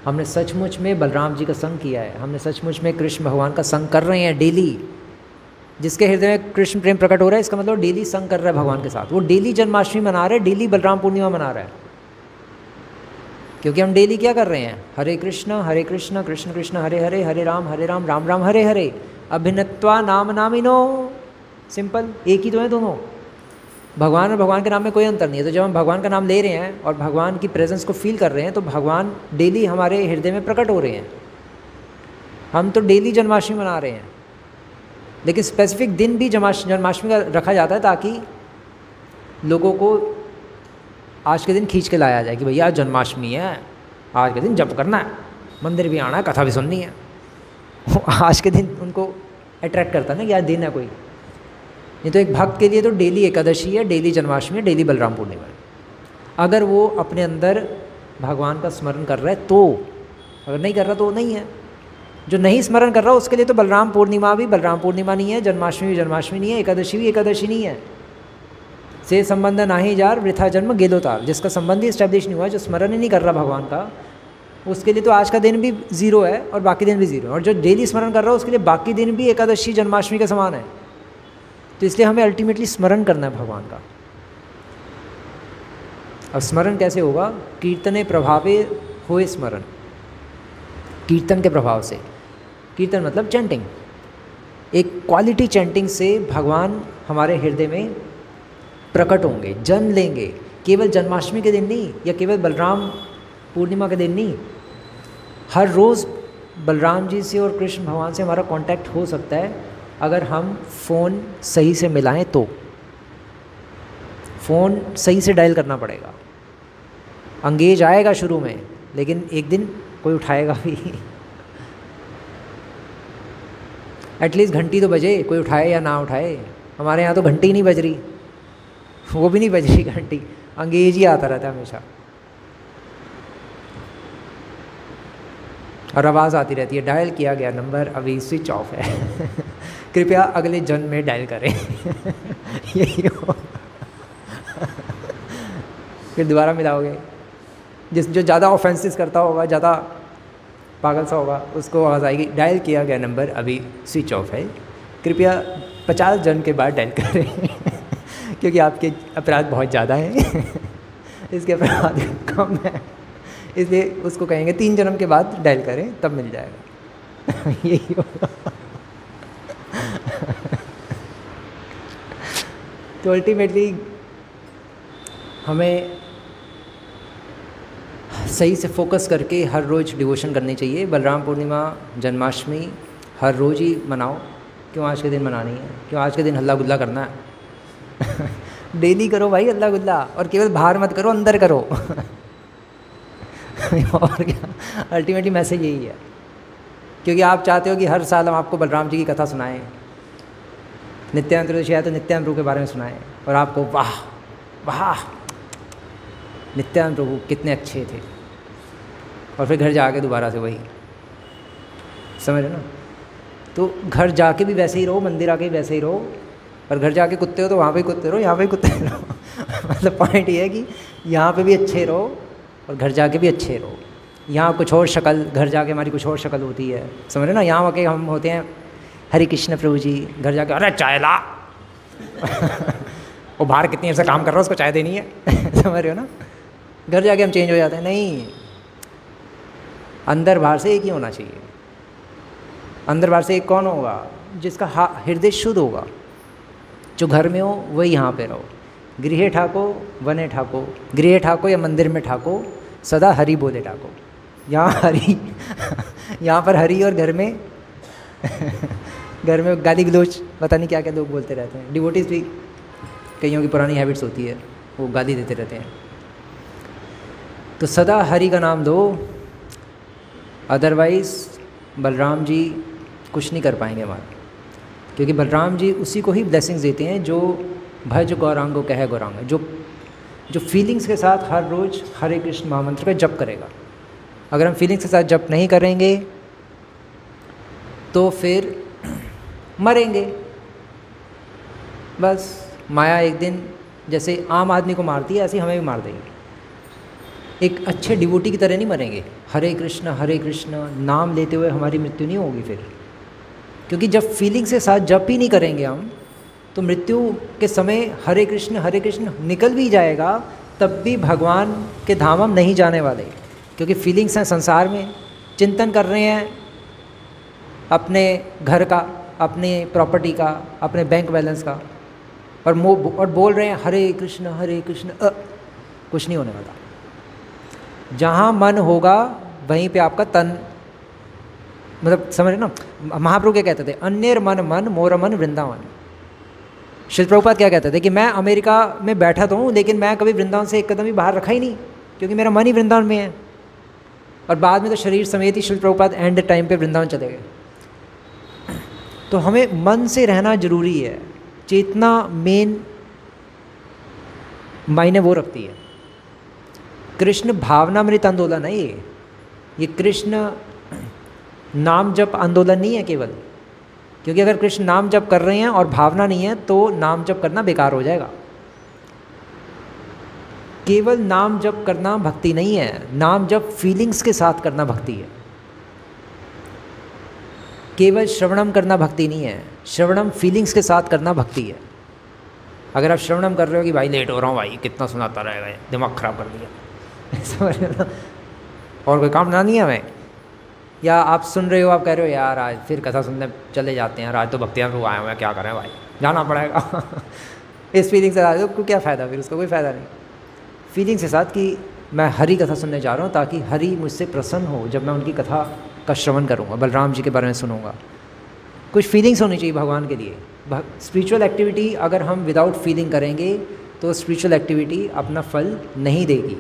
हमने सचमुच में बलराम जी का संग किया है, हमने सचमुच में कृष्ण भगवान का संग कर रहे हैं डेली। जिसके हृदय में कृष्ण प्रेम प्रकट हो रहा है इसका मतलब डेली संग कर रहा है भगवान के साथ। वो डेली जन्माष्टमी मना रहा है, डेली बलराम पूर्णिमा मना रहा है, क्योंकि हम डेली क्या कर रहे हैं? हरे कृष्ण कृष्ण कृष्ण हरे हरे, हरे राम राम राम हरे हरे। अभिन्नत्वा नाम नामिनो, सिंपल, एक ही तो है दोनों। भगवान और भगवान के नाम में कोई अंतर नहीं है। तो जब हम भगवान का नाम ले रहे हैं और भगवान की प्रेजेंस को फील कर रहे हैं तो भगवान डेली हमारे हृदय में प्रकट हो रहे हैं। हम तो डेली जन्माष्टमी मना रहे हैं, लेकिन स्पेसिफिक दिन भी जन्माष्टमी का रखा जाता है ताकि लोगों को आज के दिन खींच के लाया जाए कि भैया आज जन्माष्टमी है, आज के दिन जप करना है, मंदिर भी आना है, कथा भी सुननी है। आज के दिन उनको अट्रैक्ट करता है ना कि आज दिन है कोई। नहीं तो एक भक्त के लिए तो डेली एकादशी है, डेली जन्माष्टमी है, डेली बलराम पूर्णिमा है। अगर वो अपने अंदर भगवान का स्मरण कर रहा है तो, अगर नहीं कर रहा तो नहीं है। जो नहीं स्मरण कर रहा उसके लिए तो बलराम पूर्णिमा भी बलराम पूर्णिमा नहीं है, जन्माष्टमी भी जन्माष्टमी नहीं है, एकादशी भी एकादशी नहीं है। से संबंध नाही जार वृथा जन्म गेलो तार, जिसका संबंध ही इस्टेब्लिश नहीं हुआ, जो स्मरण ही नहीं कर रहा भगवान का, उसके लिए तो आज का दिन भी ज़ीरो है और बाकी दिन भी ज़ीरो है। और जो डेली स्मरण कर रहा है उसके लिए बाकी दिन भी एकादशी जन्माष्टमी के समान है। तो इसलिए हमें अल्टीमेटली स्मरण करना है भगवान का। अब स्मरण कैसे होगा? कीर्तने प्रभावे होए स्मरण, कीर्तन के प्रभाव से। कीर्तन मतलब चैंटिंग, एक क्वालिटी चैंटिंग से भगवान हमारे हृदय में प्रकट होंगे, जन्म लेंगे। केवल जन्माष्टमी के दिन नहीं या केवल बलराम पूर्णिमा के दिन नहीं, हर रोज़ बलराम जी से और कृष्ण भगवान से हमारा कांटेक्ट हो सकता है अगर हम फ़ोन सही से मिलाएं तो। फ़ोन सही से डायल करना पड़ेगा। अंगेज आएगा शुरू में, लेकिन एक दिन कोई उठाएगा भी। एटलीस्ट घंटी तो बजे, कोई उठाए या ना उठाए। हमारे यहाँ तो घंटी ही नहीं बज रही, वो भी नहीं बज रही घंटी, अंगेज ही आता रहता है हमेशा। और आवाज़ आती रहती है, डायल किया गया नंबर अभी स्विच ऑफ है, कृपया अगले जन्म में डायल करें। यही हो। फिर दोबारा मिलाओगे। जो ज़्यादा ऑफेंसिस करता होगा, ज़्यादा पागल सा होगा, उसको आवाज़ आएगी, डायल किया गया नंबर अभी स्विच ऑफ है, कृपया 50 जन्म के बाद डायल करें। क्योंकि आपके अपराध बहुत ज़्यादा हैं, इसके अपराध कम है, इसलिए उसको कहेंगे 3 जन्म के बाद डायल करें, तब मिल जाएगा। यही होगा। तो अल्टीमेटली हमें सही से फोकस करके हर रोज़ डिवोशन करनी चाहिए। बलराम पूर्णिमा, जन्माष्टमी हर रोज़ ही मनाओ। क्यों आज के दिन मनानी है? क्यों आज के दिन हल्ला गुल्ला करना है? डेली करो भाई हल्ला गुल्ला, और केवल बाहर मत करो, अंदर करो। और क्या, अल्टीमेटली मैसेज यही है। क्योंकि आप चाहते हो कि हर साल हम आपको बलराम जी की कथा सुनाएं, नित्यानंद त्रयोदशी है तो नित्यानंद प्रभु के बारे में सुनाएं, और आपको वाह वाह नित्यानंद प्रभु कितने अच्छे थे, और फिर घर जाके दोबारा से वही, समझ रहे ना? तो घर जाके भी वैसे ही रहो, मंदिर आके भी वैसे ही रहो, और घर जाके कुत्ते हो तो वहाँ पे कुत्ते रहो, यहाँ पे कुत्ते रहो। मतलब पॉइंट ये है कि यहाँ पे भी अच्छे रहो और घर जाके भी अच्छे रहो। यहाँ कुछ और शक्ल, घर जाके हमारी कुछ और शक्ल होती है, समझ रहे ना? यहाँ आके हम होते हैं हरे कृष्ण प्रभु जी, घर जाके अरे चाय ला। वो बाहर कितनी देर से काम कर रहा है, उसको चाय देनी है। समझ रहे हो ना? घर जाके हम चेंज हो जाते हैं। नहीं, अंदर बाहर से एक ही होना चाहिए। अंदर बाहर से एक कौन होगा? जिसका हृदय शुद्ध होगा। जो घर में हो वही यहाँ पे रहो। गृहे ठाको वने ठाको, गृह ठाको या मंदिर में ठाको, सदा हरि बोले ठाको। यहाँ हरि यहाँ पर हरि, और घर में घर में गाली गलोच, पता नहीं क्या क्या लोग बोलते रहते हैं। डिवोटीज भी, कईयों की पुरानी हैबिट्स होती है, वो गाली देते रहते हैं। तो सदा हरि का नाम दो, अदरवाइज़ बलराम जी कुछ नहीं कर पाएंगे हमारा। क्योंकि बलराम जी उसी को ही ब्लेसिंग्स देते हैं जो भज गौरांगो कह गौरांग, जो फीलिंग्स के साथ हर रोज़ हरे कृष्ण महामंत्र का जप करेगा। अगर हम फीलिंग्स के साथ जप नहीं करेंगे तो फिर मरेंगे बस। माया एक दिन जैसे आम आदमी को मारती है, ऐसे हमें भी मार देगी। एक अच्छे डिवोटी की तरह नहीं मरेंगे। हरे कृष्ण नाम लेते हुए हमारी मृत्यु नहीं होगी फिर। क्योंकि जब फीलिंग्स के साथ जप ही नहीं करेंगे हम, तो मृत्यु के समय हरे कृष्ण निकल भी जाएगा, तब भी भगवान के धाम हम नहीं जाने वाले। क्योंकि फीलिंग्स हैं संसार में, चिंतन कर रहे हैं अपने घर का, अपने प्रॉपर्टी का, अपने बैंक बैलेंस का, और बोल रहे हैं हरे कृष्ण कुछ नहीं होने वाला। जहाँ मन होगा वहीं पे आपका तन, मतलब समझ ना? महाप्रभु क्या कहते थे? अन्यर मन मोर मन वृंदावन। श्री प्रभुपाद क्या कहते थे कि मैं अमेरिका में बैठा तो हूँ, लेकिन मैं कभी वृंदावन से एक कदम भी बाहर रखा ही नहीं, क्योंकि मेरा मन ही वृंदावन में है। और बाद में तो शरीर समेत ही श्री प्रभुपाद एंड टाइम पे वृंदावन चले गए। तो हमें मन से रहना जरूरी है। चेतना मेन मायने वो रखती है। कृष्ण भावनामृत आंदोलन है ये कृष्ण नाम जप आंदोलन नहीं है केवल, क्योंकि अगर कृष्ण नाम जप कर रहे हैं और भावना नहीं है तो नाम जप करना बेकार हो जाएगा। केवल नाम जप करना भक्ति नहीं है, नाम जप फीलिंग्स के साथ करना भक्ति है। केवल श्रवणम करना भक्ति नहीं है, श्रवणम फीलिंग्स के साथ करना भक्ति है। अगर आप श्रवणम कर रहे हो कि भाई लेट हो रहा हूँ, भाई कितना सुनाता रहेगा, दिमाग खराब कर दिया और कोई काम ना नहीं है हमें, या आप सुन रहे हो, आप कह रहे हो यार आज फिर कथा सुनने चले जाते हैं, आज तो भक्तियाँ आए हुए हैं, क्या करें भाई, जाना पड़ेगा इस फीलिंग से तो क्या फ़ायदा, फिर उसका कोई फ़ायदा नहीं। फीलिंग के साथ कि मैं हरि कथा सुनने जा रहा हूँ ताकि हरि मुझसे प्रसन्न हो जब मैं उनकी कथा का श्रवण करूँगा, बलराम जी के बारे में सुनूंगा। कुछ फीलिंग्स होनी चाहिए भगवान के लिए। स्पिरिचुअल एक्टिविटी अगर हम विदाउट फीलिंग करेंगे तो स्पिरिचुअल एक्टिविटी अपना फल नहीं देगी।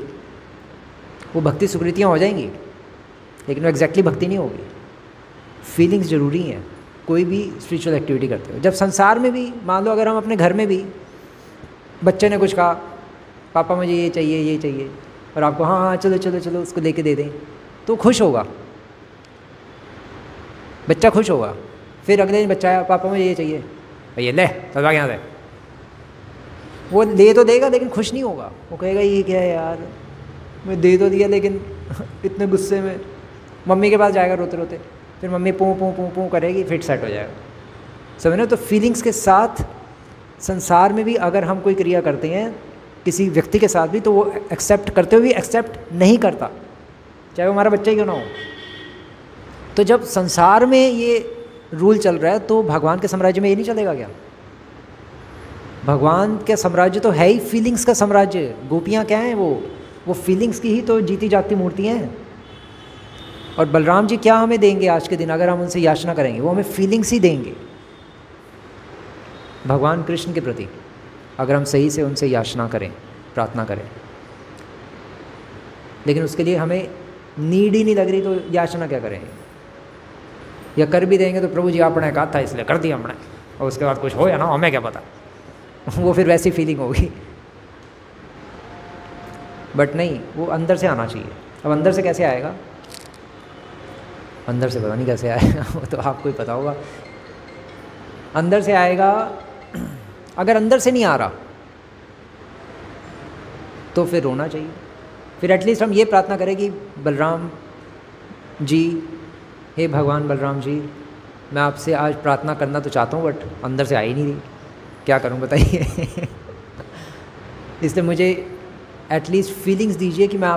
वो भक्ति सुकृतियाँ हो जाएंगी लेकिन वो एग्जैक्टली भक्ति नहीं होगी। फीलिंग्स ज़रूरी हैं कोई भी स्पिरिचुअल एक्टिविटी करते हो। जब संसार में भी मान लो, अगर हम अपने घर में भी बच्चे ने कुछ कहा, पापा मुझे ये चाहिए, और आपको हाँ हाँ चलो चलो चलो उसको लेके दे दें, तो खुश होगा, बच्चा खुश होगा। फिर अगले दिन बच्चा आया, पापा मुझे ये चाहिए, ये ले चलवा यहाँ से, वो ले तो देगा लेकिन खुश नहीं होगा। वो कहेगा ये क्या है यार, मैं दे तो दिया लेकिन इतने गुस्से में। मम्मी के पास जाएगा रोते रोते, फिर मम्मी पू पू पू पू करेगी, फिर सेट हो जाएगा। समझ रहे हो? तो फीलिंग्स के साथ संसार में भी अगर हम कोई क्रिया करते हैं किसी व्यक्ति के साथ भी, तो वो एक्सेप्ट करते हुए भी एक्सेप्ट नहीं करता, चाहे वो हमारा बच्चा ही क्यों ना हो। तो जब संसार में ये रूल चल रहा है तो भगवान के साम्राज्य में ये नहीं चलेगा क्या? भगवान का साम्राज्य तो है ही फीलिंग्स का साम्राज्य। गोपियाँ क्या हैं, वो फीलिंग्स की ही तो जीती जागती मूर्तियाँ हैं। और बलराम जी क्या हमें देंगे आज के दिन अगर हम उनसे याचना करेंगे? वो हमें फीलिंग्स ही देंगे भगवान कृष्ण के प्रति, अगर हम सही से उनसे याचना करें, प्रार्थना करें। लेकिन उसके लिए हमें नीड ही नहीं लग रही तो याचना क्या करेंगे? या कर भी देंगे तो प्रभु जी आपने कहा था इसलिए कर दिया हमने, और उसके बाद कुछ हो या ना हमें क्या पता वो फिर वैसी फीलिंग होगी। बट नहीं, वो अंदर से आना चाहिए। अब अंदर से कैसे आएगा? अंदर से पता नहीं कैसे आएगा वो तो आपको ही पता होगा। अंदर से आएगा, अगर अंदर से नहीं आ रहा तो फिर रोना चाहिए। फिर एटलीस्ट हम ये प्रार्थना करें कि बलराम जी, हे भगवान बलराम जी, मैं आपसे आज प्रार्थना करना तो चाहता हूँ बट अंदर से आ ही नहीं रही, क्या करूँ बताइए इसलिए मुझे एटलीस्ट फीलिंग्स दीजिए कि मैं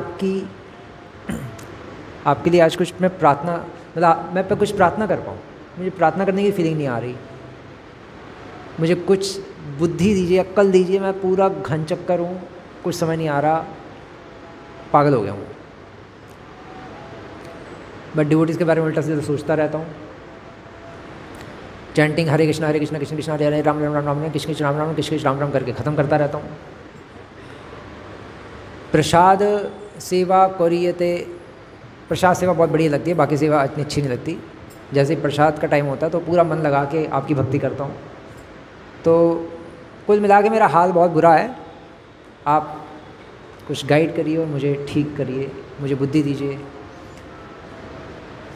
आपके लिए आज कुछ मैं प्रार्थना, मतलब मैं पे कुछ प्रार्थना कर पाऊँ। मुझे प्रार्थना करने की फीलिंग नहीं आ रही, मुझे कुछ बुद्धि दीजिए, अक्ल दीजिए। मैं पूरा घन चक्कर हूँ, कुछ समझ नहीं आ रहा, पागल हो गया हूँ। बट डिवोटीज़ के बारे में उल्टा सीधा सोचता रहता हूँ। चैंटिंग हरे कृष्णा कृष्ण कृष्ण हरे हरे राम राम राम राम कृष्ण कृष्ण राम राम कृष्ण कृष्ण राम राम करके ख़त्म करता रहता हूँ। प्रसाद सेवा करियते, प्रसाद सेवा बहुत बढ़िया लगती है, बाकी सेवा इतनी अच्छी नहीं लगती। जैसे ही प्रसाद का टाइम होता है तो पूरा मन लगा के आपकी भक्ति करता हूँ। तो कुल मिला के मेरा हाल बहुत बुरा है। आप कुछ गाइड करिए और मुझे ठीक करिए, मुझे बुद्धि दीजिए।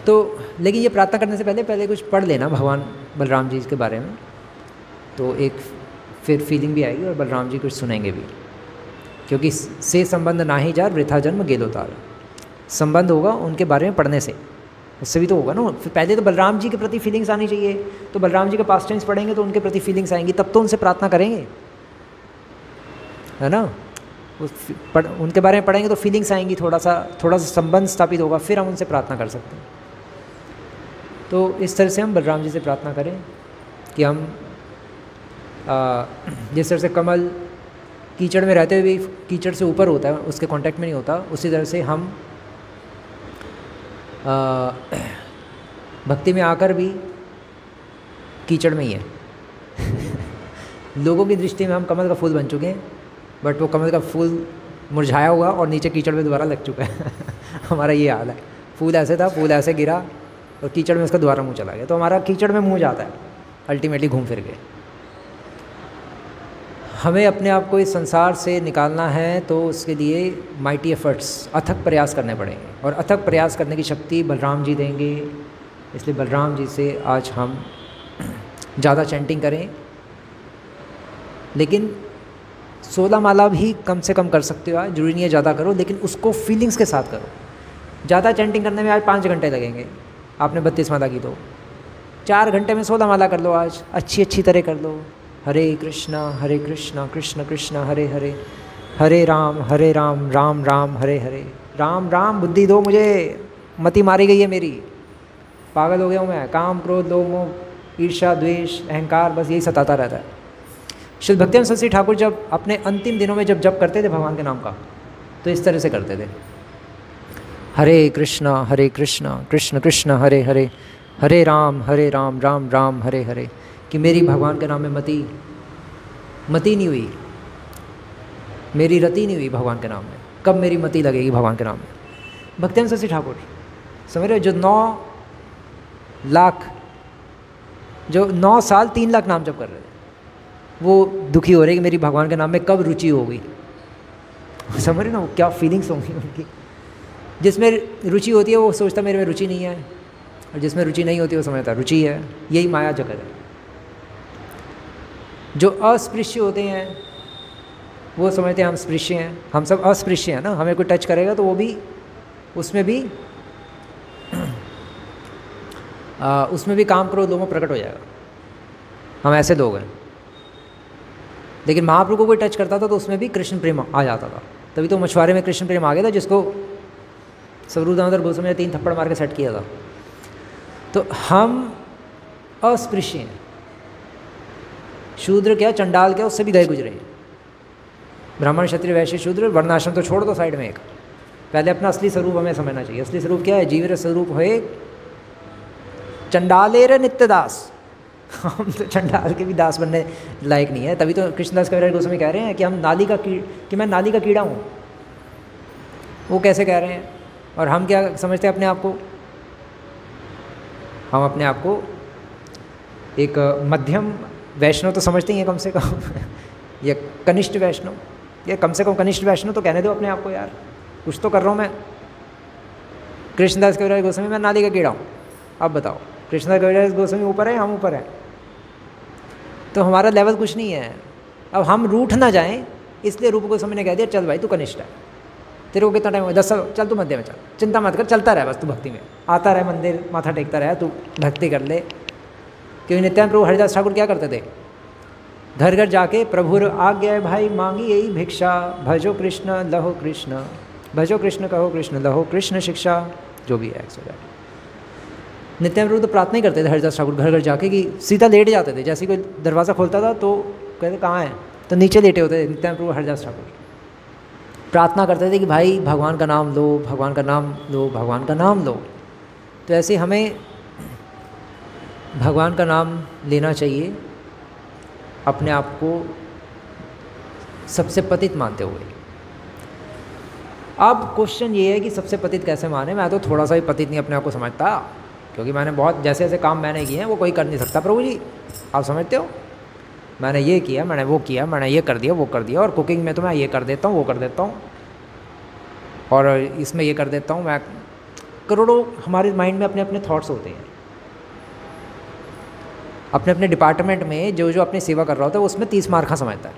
तो लेकिन ये प्रार्थना करने से पहले कुछ पढ़ लेना भगवान बलराम जी के बारे में, तो एक फिर फीलिंग भी आएगी और बलराम जी कुछ सुनेंगे भी। क्योंकि से संबंध ना ही जार वृथा जन्म गेलो तार, संबंध होगा उनके बारे में पढ़ने से, उससे भी तो होगा ना। फिर पहले तो बलराम जी के प्रति फीलिंग्स आनी चाहिए, तो बलराम जी का पास्ट टेंस पढ़ेंगे तो उनके प्रति फीलिंग्स आएंगी, तब तो उनसे प्रार्थना करेंगे, है ना। उनके बारे में पढ़ेंगे तो फीलिंग्स आएंगी, थोड़ा सा संबंध स्थापित होगा, फिर हम उनसे प्रार्थना कर सकते हैं। तो इस तरह से हम बलराम जी से प्रार्थना करें कि हम जिस तरह से कमल कीचड़ में रहते हुए कीचड़ से ऊपर होता है, उसके कांटेक्ट में नहीं होता, उसी तरह से हम भक्ति में आकर भी कीचड़ में ही है लोगों की दृष्टि में हम कमल का फूल बन चुके हैं, बट वो कमल का फूल मुरझाया हुआ और नीचे कीचड़ में दोबारा लग चुका है हमारा ये हाल है। फूल ऐसे था, फूल ऐसे गिरा और कीचड़ में उसका दोबारा मुंह चला गया, तो हमारा कीचड़ में मुंह जाता है अल्टीमेटली घूम फिर के। हमें अपने आप को इस संसार से निकालना है तो उसके लिए माइटी एफर्ट्स, अथक प्रयास करने पड़ेंगे, और अथक प्रयास करने की शक्ति बलराम जी देंगे। इसलिए बलराम जी से आज हम ज़्यादा चैंटिंग करें, लेकिन 16 माला भी कम से कम कर सकते हो आज, जरूरी नहीं है ज़्यादा करो, लेकिन उसको फीलिंग्स के साथ करो। ज़्यादा चैंटिंग करने में आज 5 घंटे लगेंगे, आपने 32 माला की तो 4 घंटे में 16 माला कर लो आज, अच्छी तरह कर लो। हरे कृष्णा कृष्ण कृष्ण हरे हरे, हरे राम राम राम हरे हरे। राम राम बुद्धि दो मुझे, मति मारी गई है मेरी, पागल हो गया हूँ मैं, काम क्रोध लोभ मोह ईर्ष्या द्वेष अहंकार, बस यही सताता रहता है। श्री भक्तिवेदांत सरस्वती ठाकुर जब अपने अंतिम दिनों में जब जप करते थे भगवान के नाम का, तो इस तरह से करते थे, हरे कृष्णा कृष्ण कृष्ण हरे हरे, हरे राम राम राम हरे हरे। कि मेरी भगवान के नाम में मति नहीं हुई, मेरी रति नहीं हुई भगवान के नाम में, कब मेरी मति लगेगी भगवान के नाम में। भक्तिवेदांत सरस्वती ठाकुर समझ रहे हो, जो 9 लाख, जो 9 साल 3 लाख नाम जप कर रहे थे, वो दुखी हो रहे कि मेरी भगवान के नाम में कब रुचि होगी। समझ रहे ना, वो क्या फीलिंग्स होंगी उनकी। जिसमें रुचि होती है वो सोचता मेरे में रुचि नहीं है, और जिसमें रुचि नहीं होती वो समझता रुचि है। यही माया जगत है। जो अस्पृश्य होते हैं वो समझते हैं हम स्पृश्य हैं, हम सब अस्पृश्य हैं ना, हमें कोई टच करेगा तो वो भी उसमें भी काम क्रोध लोगों में प्रकट हो जाएगा, हम ऐसे लोग हैं। लेकिन महाप्रभु को कोई टच करता था तो उसमें भी कृष्ण प्रेम आ जाता था, तभी तो मछुआरे में कृष्ण प्रेम आ गया था, जिसको स्वरूप दामोदर गोस्वामी ने 3 थप्पड़ मार के सेट किया था। तो हम अस्पृश्य हैं, शूद्र क्या चंडाल क्या उससे भी गए गुजरे हैं। ब्राह्मण क्षत्रिय वैश्य शूद्र वर्णाश्रम तो छोड़ दो साइड में, एक पहले अपना असली स्वरूप हमें समझना चाहिए। असली स्वरूप क्या है? जीवर स्वरूप है चंडालेर नित्य दास। हम तो चंडाल के भी दास बनने लायक नहीं है, तभी तो कृष्णदास कविराज गोस्वामी कह रहे हैं कि हम कि मैं नाली का कीड़ा हूँ। वो कैसे कह रहे हैं? और हम क्या समझते हैं अपने आप को? हम अपने आप को एक मध्यम वैष्णव तो समझते ही हैं कम से कम या कनिष्ठ वैष्णव, या कम से कम कनिष्ठ वैष्णव तो कहने दो अपने आप को, यार कुछ तो कर रहा हूँ मैं। कृष्णदास कविराज गोस्वामी मैं नाली का कीड़ा हूँ। अब बताओ, कृष्णदास कविराज गोस्वामी ऊपर है, हम ऊपर हैं, तो हमारा लेवल कुछ नहीं है। अब हम रूठ ना जाएं, इसलिए रूप गोस्वामी ने कह दिया चल भाई तू कनिष्ठ है, तेरे को कितना टाइम हो 10 साल, चल तू मध्य में चल, चिंता मत कर, चलता रहे बस तू भक्ति में, आता रहे मंदिर माथा टेकता रहे, तू भक्ति कर ले। क्योंकि नित्यानंद प्रभु हरिदास ठाकुर क्या करते थे? घर घर जाके प्रभुर आज्ञा भाई मांगी यही भिक्षा, भजो कृष्ण लहो कृष्ण, भजो कृष्ण कहो कृष्ण लहो कृष्ण शिक्षा, जो भी है। नित्यानंद प्रभु तो प्रार्थना ही करते थे हरिदास ठाकुर घर घर जाके, कि सीधा लेट जाते थे, जैसे कोई दरवाज़ा खोलता था तो कहते कहाँ है, तो नीचे लेटे होते थे नित्यानंद प्रभु हरिदास ठाकुर। प्रार्थना करते थे कि भाई भगवान का नाम लो, भगवान का नाम लो, भगवान का नाम लो। तो ऐसे हमें भगवान का नाम लेना चाहिए, अपने आप को सबसे पतित मानते हुए। अब क्वेश्चन ये है कि सबसे पतित कैसे माने? मैं तो थोड़ा सा भी पतित नहीं अपने आप को समझता, क्योंकि मैंने बहुत जैसे जैसे काम मैंने किए हैं वो कोई कर नहीं सकता। प्रभु जी आप समझते हो, मैंने ये किया, मैंने वो किया, मैंने ये कर दिया, वो कर दिया, और कुकिंग में तो मैं ये कर देता हूँ, वो कर देता हूँ, और इसमें ये कर देता हूँ। मैं करोड़ों हमारे माइंड में अपने अपने थॉट्स होते हैं, अपने अपने डिपार्टमेंट में जो जो अपनी सेवा कर रहा होता है उसमें 30 मार्का समझता है।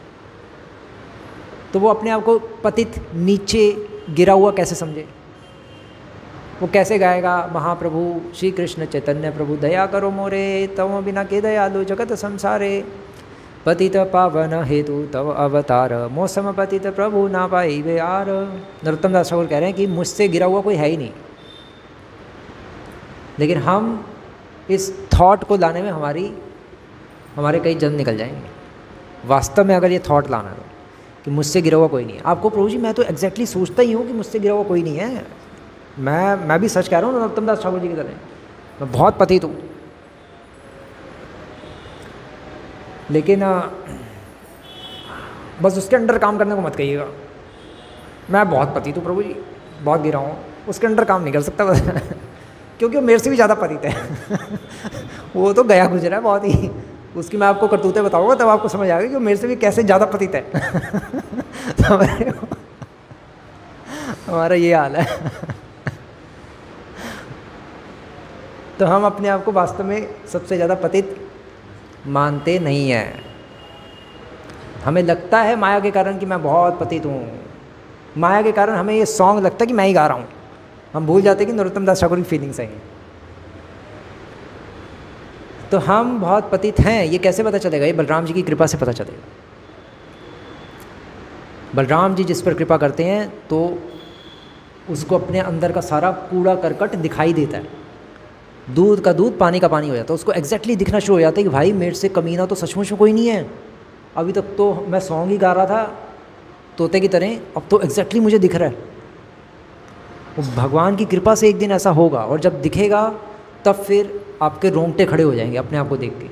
तो वो अपने आप को पतित नीचे गिरा हुआ कैसे समझे? वो कैसे गाएगा महाप्रभु श्री कृष्ण चैतन्य प्रभु दया करो मोरे, तव बिना के दयालु जगत संसारे, पतित पावन हेतु तव अवतार, मौसम पतित प्रभु ना पाई वे यार। नरोत्तम दास ठाकुर कह रहे हैं कि मुझसे गिरा हुआ कोई है ही नहीं, लेकिन हम इस थॉट को लाने में हमारे कई जन्म निकल जाएंगे। वास्तव में अगर ये थॉट लाना है कि मुझसे गिरा हुआ कोई नहीं है, आपको प्रभु जी मैं तो एग्जैक्टली सोचता ही हूँ कि मुझसे गिरा हुआ कोई नहीं है। मैं भी सच कह रहा हूँ नरोत्तम दास ठाकुर जी की तरह, मैं बहुत पतित हूँ, लेकिन बस उसके अंडर काम करने को मत कहिएगा। मैं बहुत पतित हूँ प्रभु जी, बहुत गिरा हूँ, उसके अंडर काम नहीं कर सकता बस क्योंकि वो मेरे से भी ज़्यादा पतित है वो तो गया गुजरा है बहुत ही, उसकी मैं आपको करतूतें बताऊंगा, तब आपको समझ आएगा कि वो मेरे से भी कैसे ज़्यादा पतित है। समझ रहे हो? हमारा ये हाल है। तो हम अपने आप को वास्तव में सबसे ज़्यादा पतित मानते नहीं हैं। हमें लगता है माया के कारण कि मैं बहुत पतित हूँ, माया के कारण हमें ये सॉन्ग लगता है कि मैं ही गा रहा हूँ। हम भूल जाते हैं कि नरोत्तम दास ठाकुर की फीलिंग्स हैं। तो हम बहुत पतित हैं, ये कैसे पता चलेगा? ये बलराम जी की कृपा से पता चलेगा। बलराम जी जिस पर कृपा करते हैं तो उसको अपने अंदर का सारा कूड़ा करकट दिखाई देता है। दूध का दूध, पानी का पानी हो जाता है। उसको एग्जैक्टली दिखना शुरू हो जाता है कि भाई मेरे से कमीना तो सचमुच में कोई नहीं है। अभी तक तो मैं सॉन्ग ही गा रहा था तोते की तरह, अब तो एग्जैक्टली मुझे दिख रहा है। वो भगवान की कृपा से एक दिन ऐसा होगा, और जब दिखेगा तब फिर आपके रोंगटे खड़े हो जाएंगे अपने आप को देख के।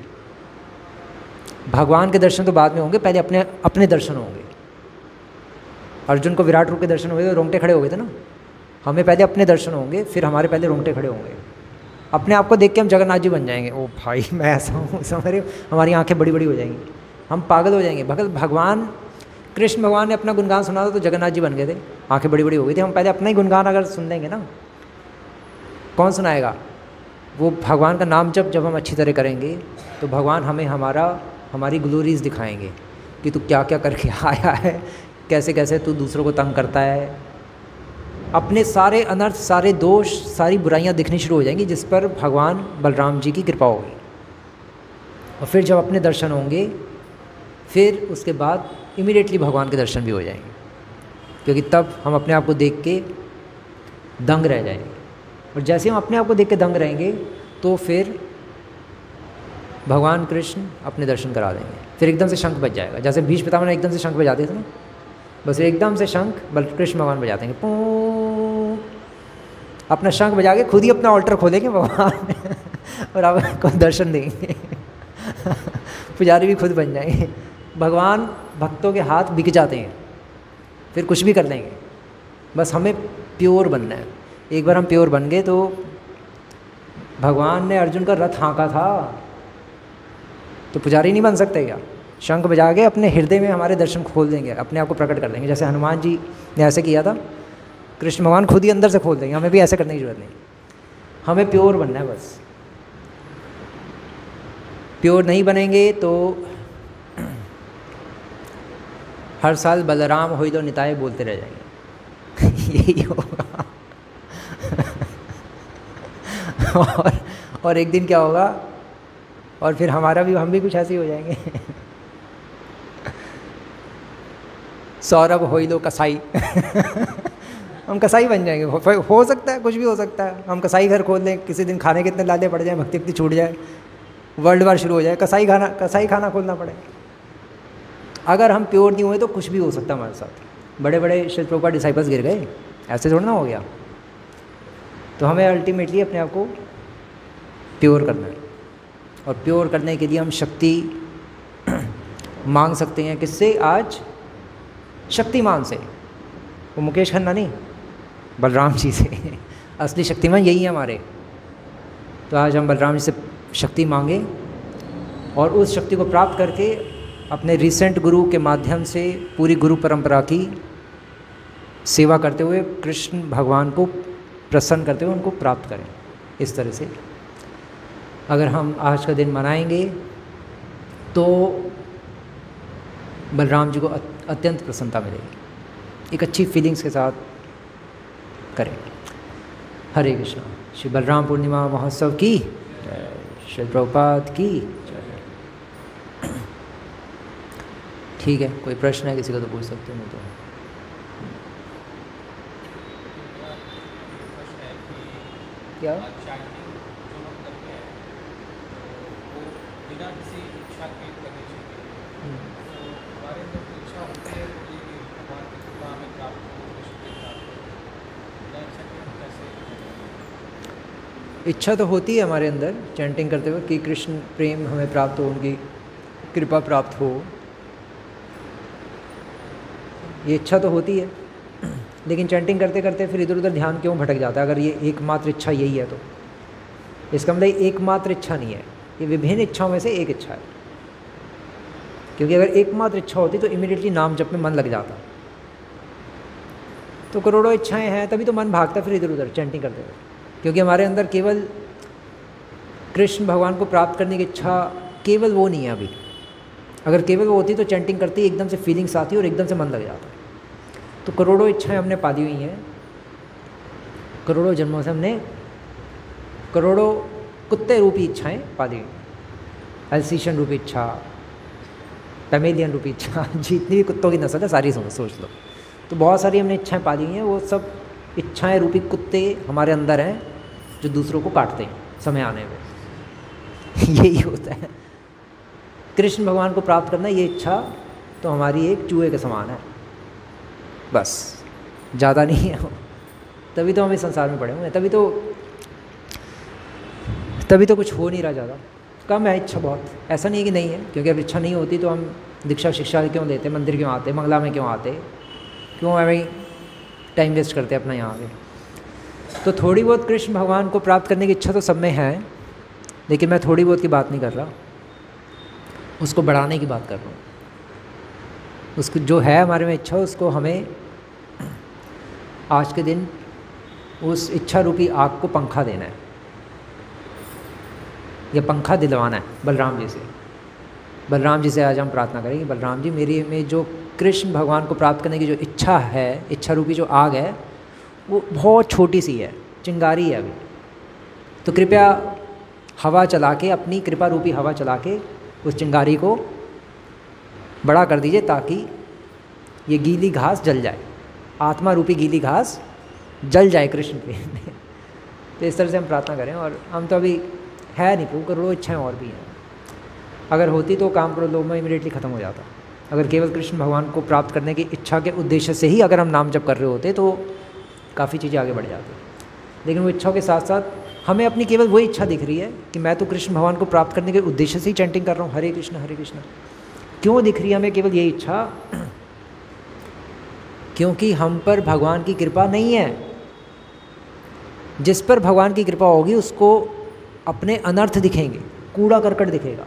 भगवान के दर्शन तो बाद में होंगे, पहले अपने अपने दर्शन होंगे। अर्जुन को विराट रूप के दर्शन हुए तो रोंगटे खड़े हो गए थे ना। हमें पहले अपने दर्शन होंगे, फिर हमारे पहले रोंगटे खड़े होंगे। अपने आप को देख के हम जगन्नाथ जी बन जाएंगे। ओ भाई मैं ऐसा हूँ, समझ रहे हो? हमारी आंखें बड़ी बड़ी हो जाएंगी, हम पागल हो जाएंगे। भगवान कृष्ण भगवान ने अपना गुणगान सुना था तो जगन्नाथ जी बन गए थे, आंखें बड़ी बड़ी हो गई थी। हम पहले अपना ही गुणगान अगर सुन लेंगे ना, कौन सुनाएगा? वो भगवान का नाम जब हम अच्छी तरह करेंगे तो भगवान हमें हमारी ग्लोरीज दिखाएंगे कि तू क्या क्या करके आया है, कैसे कैसे तू दूसरों को तंग करता है। अपने सारे अनर्थ, सारे दोष, सारी बुराइयां दिखनी शुरू हो जाएंगी, जिस पर भगवान बलराम जी की कृपा होगी। और फिर जब अपने दर्शन होंगे, फिर उसके बाद इमीडिएटली भगवान के दर्शन भी हो जाएंगे, क्योंकि तब हम अपने आप को देख के दंग रह जाएंगे। और जैसे हम अपने आप को देख के दंग रहेंगे तो फिर भगवान कृष्ण अपने दर्शन करा देंगे। फिर एकदम से शंख बज जाएगा, जैसे भीष्म पितामह ने एकदम से शंख बजाते थे ना, बस एकदम से शंख कृष्ण भगवान बजाते हैं। पू अपना शंख बजा के खुद ही अपना ऑल्टर खोलेंगे भगवान और आपको दर्शन देंगे। पुजारी भी खुद बन जाएंगे। भगवान भक्तों के हाथ बिक जाते हैं, फिर कुछ भी कर लेंगे। बस हमें प्योर बनना है। एक बार हम प्योर बन गए तो भगवान ने अर्जुन का रथ हाँका था, तो पुजारी नहीं बन सकते क्या? शंख बजा के अपने हृदय में हमारे दर्शन खोल देंगे, अपने आप को प्रकट कर देंगे। जैसे हनुमान जी ने ऐसे किया था, कृष्ण भगवान खुद ही अंदर से खोल देंगे। हमें भी ऐसे करने की जरूरत नहीं, हमें प्योर बनना है बस। प्योर नहीं बनेंगे तो हर साल बलराम होई तो निताय बोलते रह जाएंगे। यही होगा। और एक दिन क्या होगा, और फिर हम भी कुछ ऐसे ही हो जाएंगे। सौरभ होई लो कसाई। हम कसाई बन जाएंगे। हो सकता है, कुछ भी हो सकता है। हम कसाई घर खोल दें, किसी दिन खाने के इतने लाले पड़ जाए, भक्ति भक्ति छूट जाए, वर्ल्ड वार शुरू हो जाए, कसाई खाना खोलना पड़े। अगर हम प्योर नहीं हुए तो कुछ भी हो सकता है हमारे साथ। बड़े बड़े श्रील प्रभुपाद डिसाइपल्स गिर गए, ऐसे थोड़ा ना हो गया। तो हमें अल्टीमेटली अपने आप को प्योर करना है, और प्योर करने के लिए हम शक्ति मांग सकते हैं। किससे? आज शक्तिमान से। वो मुकेश खन्ना नहीं, बलराम जी से। असली शक्तिमान यही है हमारे। तो आज हम बलराम जी से शक्ति मांगें, और उस शक्ति को प्राप्त करके अपने रिसेंट गुरु के माध्यम से पूरी गुरु परंपरा की सेवा करते हुए कृष्ण भगवान को प्रसन्न करते हुए उनको प्राप्त करें। इस तरह से अगर हम आज का दिन मनाएंगे तो बलराम जी को अत्यंत प्रसन्नता मिलेगी। एक अच्छी फीलिंग्स के साथ करें। हरे कृष्णा। श्री बलराम पूर्णिमा महोत्सव की जय। श्री प्रभुपाद की जय। ठीक है, कोई प्रश्न है किसी का तो पूछ सकते हैं। तो क्या इच्छा तो होती है हमारे अंदर चैंटिंग करते हुए कि कृष्ण प्रेम हमें प्राप्त हो, उनकी कृपा प्राप्त हो, ये इच्छा तो होती है। लेकिन चैंटिंग करते करते फिर इधर उधर ध्यान क्यों भटक जाता है? अगर ये एकमात्र इच्छा यही है तो इसका मतलब एकमात्र इच्छा नहीं है, ये विभिन्न इच्छाओं में से एक इच्छा है। क्योंकि अगर एकमात्र इच्छा होती तो इमीडिएटली नाम जप में मन लग जाता। तो करोड़ों इच्छाएं हैं, तभी तो मन भागता फिर इधर उधर चैंटिंग करते हुए, क्योंकि हमारे अंदर केवल कृष्ण भगवान को प्राप्त करने की इच्छा केवल वो नहीं है अभी। अगर केवल वो होती तो चैंटिंग करती, एकदम से फीलिंग्स आती और एकदम से मन लग जाता। तो करोड़ों इच्छाएं हमने पाली हुई हैं, करोड़ों जन्मों से हमने करोड़ों कुत्ते रूपी इच्छाएं पाली हुई, अल्सीशन रूपी इच्छा, पैमेलियन रूपी इच्छा, जितनी भी कुत्तों की नस्ल है सारी सोच लो। तो बहुत सारी हमने इच्छाएं पाली हुई हैं, वो सब इच्छाएं रूपी कुत्ते हमारे अंदर हैं जो दूसरों को काटते हैं समय आने में। यही होता है। कृष्ण भगवान को प्राप्त करना, ये इच्छा तो हमारी एक चूहे के समान है, बस ज़्यादा नहीं है। तभी तो हम इस संसार में पड़े हुए हैं, तभी तो कुछ हो नहीं रहा, ज़्यादा कम है इच्छा बहुत। ऐसा नहीं है कि नहीं है, क्योंकि अगर इच्छा नहीं होती तो हम दीक्षा शिक्षा क्यों लेते, मंदिर क्यों आते, मंगला में क्यों आते, क्यों हमें टाइम वेस्ट करते अपना यहाँ पे। तो थोड़ी बहुत कृष्ण भगवान को प्राप्त करने की इच्छा तो सब में है, लेकिन मैं थोड़ी बहुत की बात नहीं कर रहा, उसको बढ़ाने की बात कर रहा हूँ। उसको जो है हमारे में इच्छा, उसको हमें आज के दिन उस इच्छा रूपी आग को पंखा देना है, या पंखा दिलवाना है बलराम जी से। बलराम जी से आज हम प्रार्थना करेंगे, बलराम जी मेरी में जो कृष्ण भगवान को प्राप्त करने की जो इच्छा है, इच्छा रूपी जो आग है, वो बहुत छोटी सी है, चिंगारी है अभी। तो कृपया हवा चला के, अपनी कृपा रूपी हवा चला के उस चिंगारी को बड़ा कर दीजिए, ताकि ये गीली घास जल जाए, आत्मा रूपी गीली घास जल जाए कृष्ण प्रेम में। तो इस तरह से हम प्रार्थना करें। और हम तो अभी है नहीं, प्रभु करोड़ों इच्छाएं और भी हैं। अगर होती तो काम क्रोध लोभ में इमीडिएटली ख़त्म हो जाता। अगर केवल कृष्ण भगवान को प्राप्त करने की इच्छा के उद्देश्य से ही अगर हम नाम जप कर रहे होते तो काफ़ी चीज़ें आगे बढ़ जाती। लेकिन वो इच्छाओं के साथ साथ हमें अपनी केवल वही इच्छा दिख रही है कि मैं तो कृष्ण भगवान को प्राप्त करने के उद्देश्य से ही चैंटिंग कर रहा हूँ, हरे कृष्ण हरे कृष्ण। क्यों दिख रही है हमें केवल यही इच्छा? क्योंकि हम पर भगवान की कृपा नहीं है। जिस पर भगवान की कृपा होगी उसको अपने अनर्थ दिखेंगे, कूड़ा करकट दिखेगा,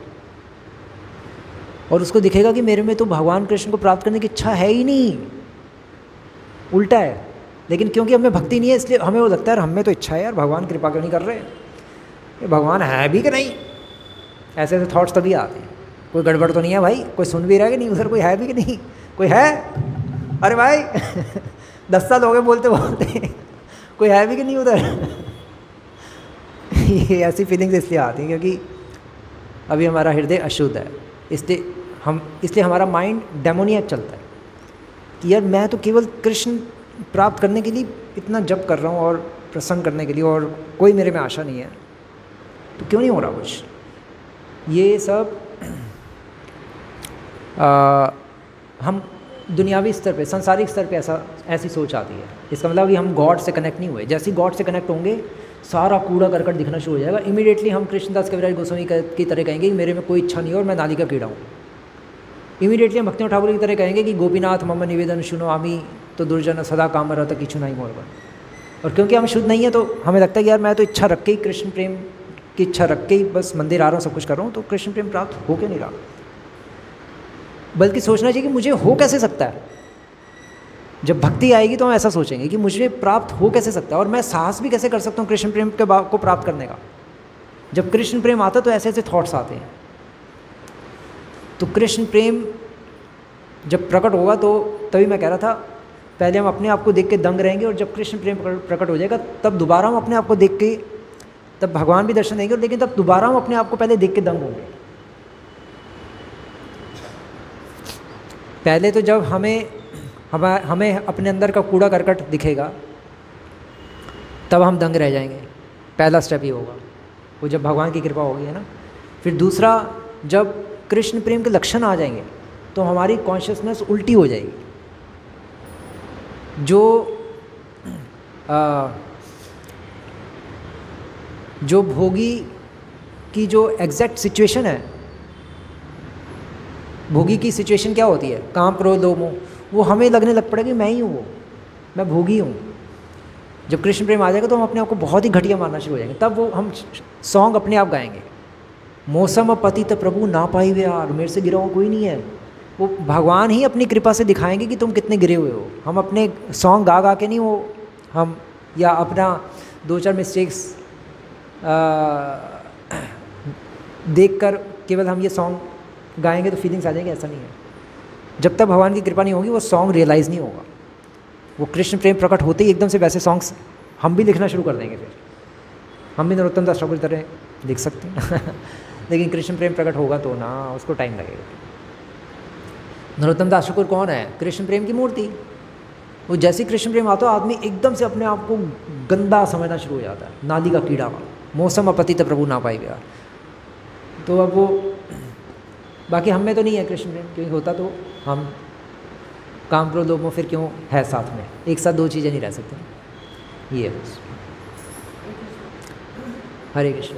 और उसको दिखेगा कि मेरे में तो भगवान कृष्ण को प्राप्त करने की इच्छा है ही नहीं, उल्टा है। लेकिन क्योंकि हमें भक्ति नहीं है, इसलिए हमें वो लगता है हम में तो इच्छा है यार, भगवान कृपा क्यों नहीं कर रहे, ये भगवान है भी कि नहीं। ऐसे ऐसे थॉट्स तभी आते हैं, कोई गड़बड़ तो नहीं है भाई, कोई सुन भी रहा है कि नहीं, उधर कोई है भी कि नहीं, कोई है, अरे भाई 10 साल हो गए बोलते बोलते, कोई है भी कि नहीं उधर। ये ऐसी फीलिंग्स इसलिए आती हैं क्योंकि अभी हमारा हृदय अशुद्ध है, इसलिए हमारा माइंड डेमोनियक चलता है कि यार मैं तो केवल कृष्ण प्राप्त करने के लिए इतना जप कर रहा हूँ और प्रसन्न करने के लिए, और कोई मेरे में आशा नहीं है, तो क्यों नहीं हो रहा कुछ। ये सब हम दुनियावी स्तर पे, सांसारिक स्तर पे ऐसी सोच आती है। इसका मतलब कि हम गॉड से कनेक्ट नहीं हुए। जैसे ही गॉड से कनेक्ट होंगे सारा कूड़ा करकट दिखना शुरू हो जाएगा। इमीडिएटली हम कृष्णदास कविराज गोस्वामी की तरह कहेंगे कि मेरे में कोई इच्छा नहीं है और मैं नाली का कीड़ा हूँ। इमीडिएटली हम भक्तिनाथ ठाकुर की तरह कहेंगे कि गोपीनाथ मम निवेदन सुनो आमी तो दुर्जन सदा काम रहता किचु नहीं मोरबन। और क्योंकि हम शुद्ध नहीं है तो हमें लगता है कि यार मैं तो इच्छा रख के ही, कृष्ण प्रेम की इच्छा रख के ही बस मंदिर आ रहा हूँ, सब कुछ कर रहा हूँ, तो कृष्ण प्रेम प्राप्त हो क्यों नहीं रहा। बल्कि सोचना चाहिए कि मुझे हो कैसे सकता है। जब भक्ति आएगी तो हम ऐसा सोचेंगे कि मुझे प्राप्त हो कैसे सकता है, और मैं साहस भी कैसे कर सकता हूँ कृष्ण प्रेम को प्राप्त करने का। जब कृष्ण प्रेम आता तो ऐसे ऐसे थॉट्स आते हैं। तो कृष्ण प्रेम जब प्रकट होगा तो तभी मैं कह रहा था, पहले हम अपने आप को देख के दंग रहेंगे, और जब कृष्ण प्रेम प्रकट हो जाएगा तब दोबारा हम अपने आप को देख के, तब भगवान भी दर्शन देंगे, लेकिन तब दोबारा हम अपने आप को पहले देख के दंग होंगे। पहले तो जब हमें अपने अंदर का कूड़ा करकट दिखेगा तब हम दंग रह जाएंगे। पहला स्टेप ये होगा, वो जब भगवान की कृपा होगी, है ना। फिर दूसरा, जब कृष्ण प्रेम के लक्षण आ जाएंगे तो हमारी कॉन्शियसनेस उल्टी हो जाएगी। जो भोगी की जो एग्जैक्ट सिचुएशन है, भोगी की सिचुएशन क्या होती है, काम क्रोध लोभ मोह, वो हमें लगने लग पड़ेगा कि मैं ही हूँ वो, मैं भोगी हूँ। जब कृष्ण प्रेम आ जाएगा तो हम अपने आप को बहुत ही घटिया मानना शुरू हो जाएंगे। तब वो हम सॉन्ग अपने आप गाएंगे, मौसम पतित प्रभु ना पाई वे यार, मेरे से गिरा हुआ कोई नहीं है, वो भगवान ही अपनी कृपा से दिखाएंगे कि तुम कितने गिरे हुए हो। हम अपने सॉन्ग गा गा के नहीं, वो हम या अपना 2-4 मिस्टेक्स देखकर केवल हम ये सॉन्ग गाएंगे तो फीलिंग्स आ जाएंगे, ऐसा नहीं है। जब तक भगवान की कृपा नहीं होगी वो सॉन्ग रियलाइज़ नहीं होगा। वो कृष्ण प्रेम प्रकट होते ही एकदम से वैसे सॉन्ग्स हम भी लिखना शुरू कर देंगे, फिर हम भी नरोत्तम दास ठाकुर की तरह लिख सकते हैं लेकिन कृष्ण प्रेम प्रकट होगा तो ना, उसको टाइम लगेगा। नरोत्तम दास ठाकुर कौन है? कृष्ण प्रेम की मूर्ति। वो जैसे कृष्ण प्रेम आता है आदमी एकदम से अपने आप को गंदा समझना शुरू हो जाता है, नाली का कीड़ा, मौसम अपतित प्रभु ना पाएगा। तो अब वो बाकी हम में तो नहीं है कृष्ण प्रेम, क्योंकि होता तो हम काम क्रोध लोभ मोह फिर क्यों है साथ में, एक साथ दो चीज़ें नहीं रह सकती। ये है बस। हरे कृष्ण।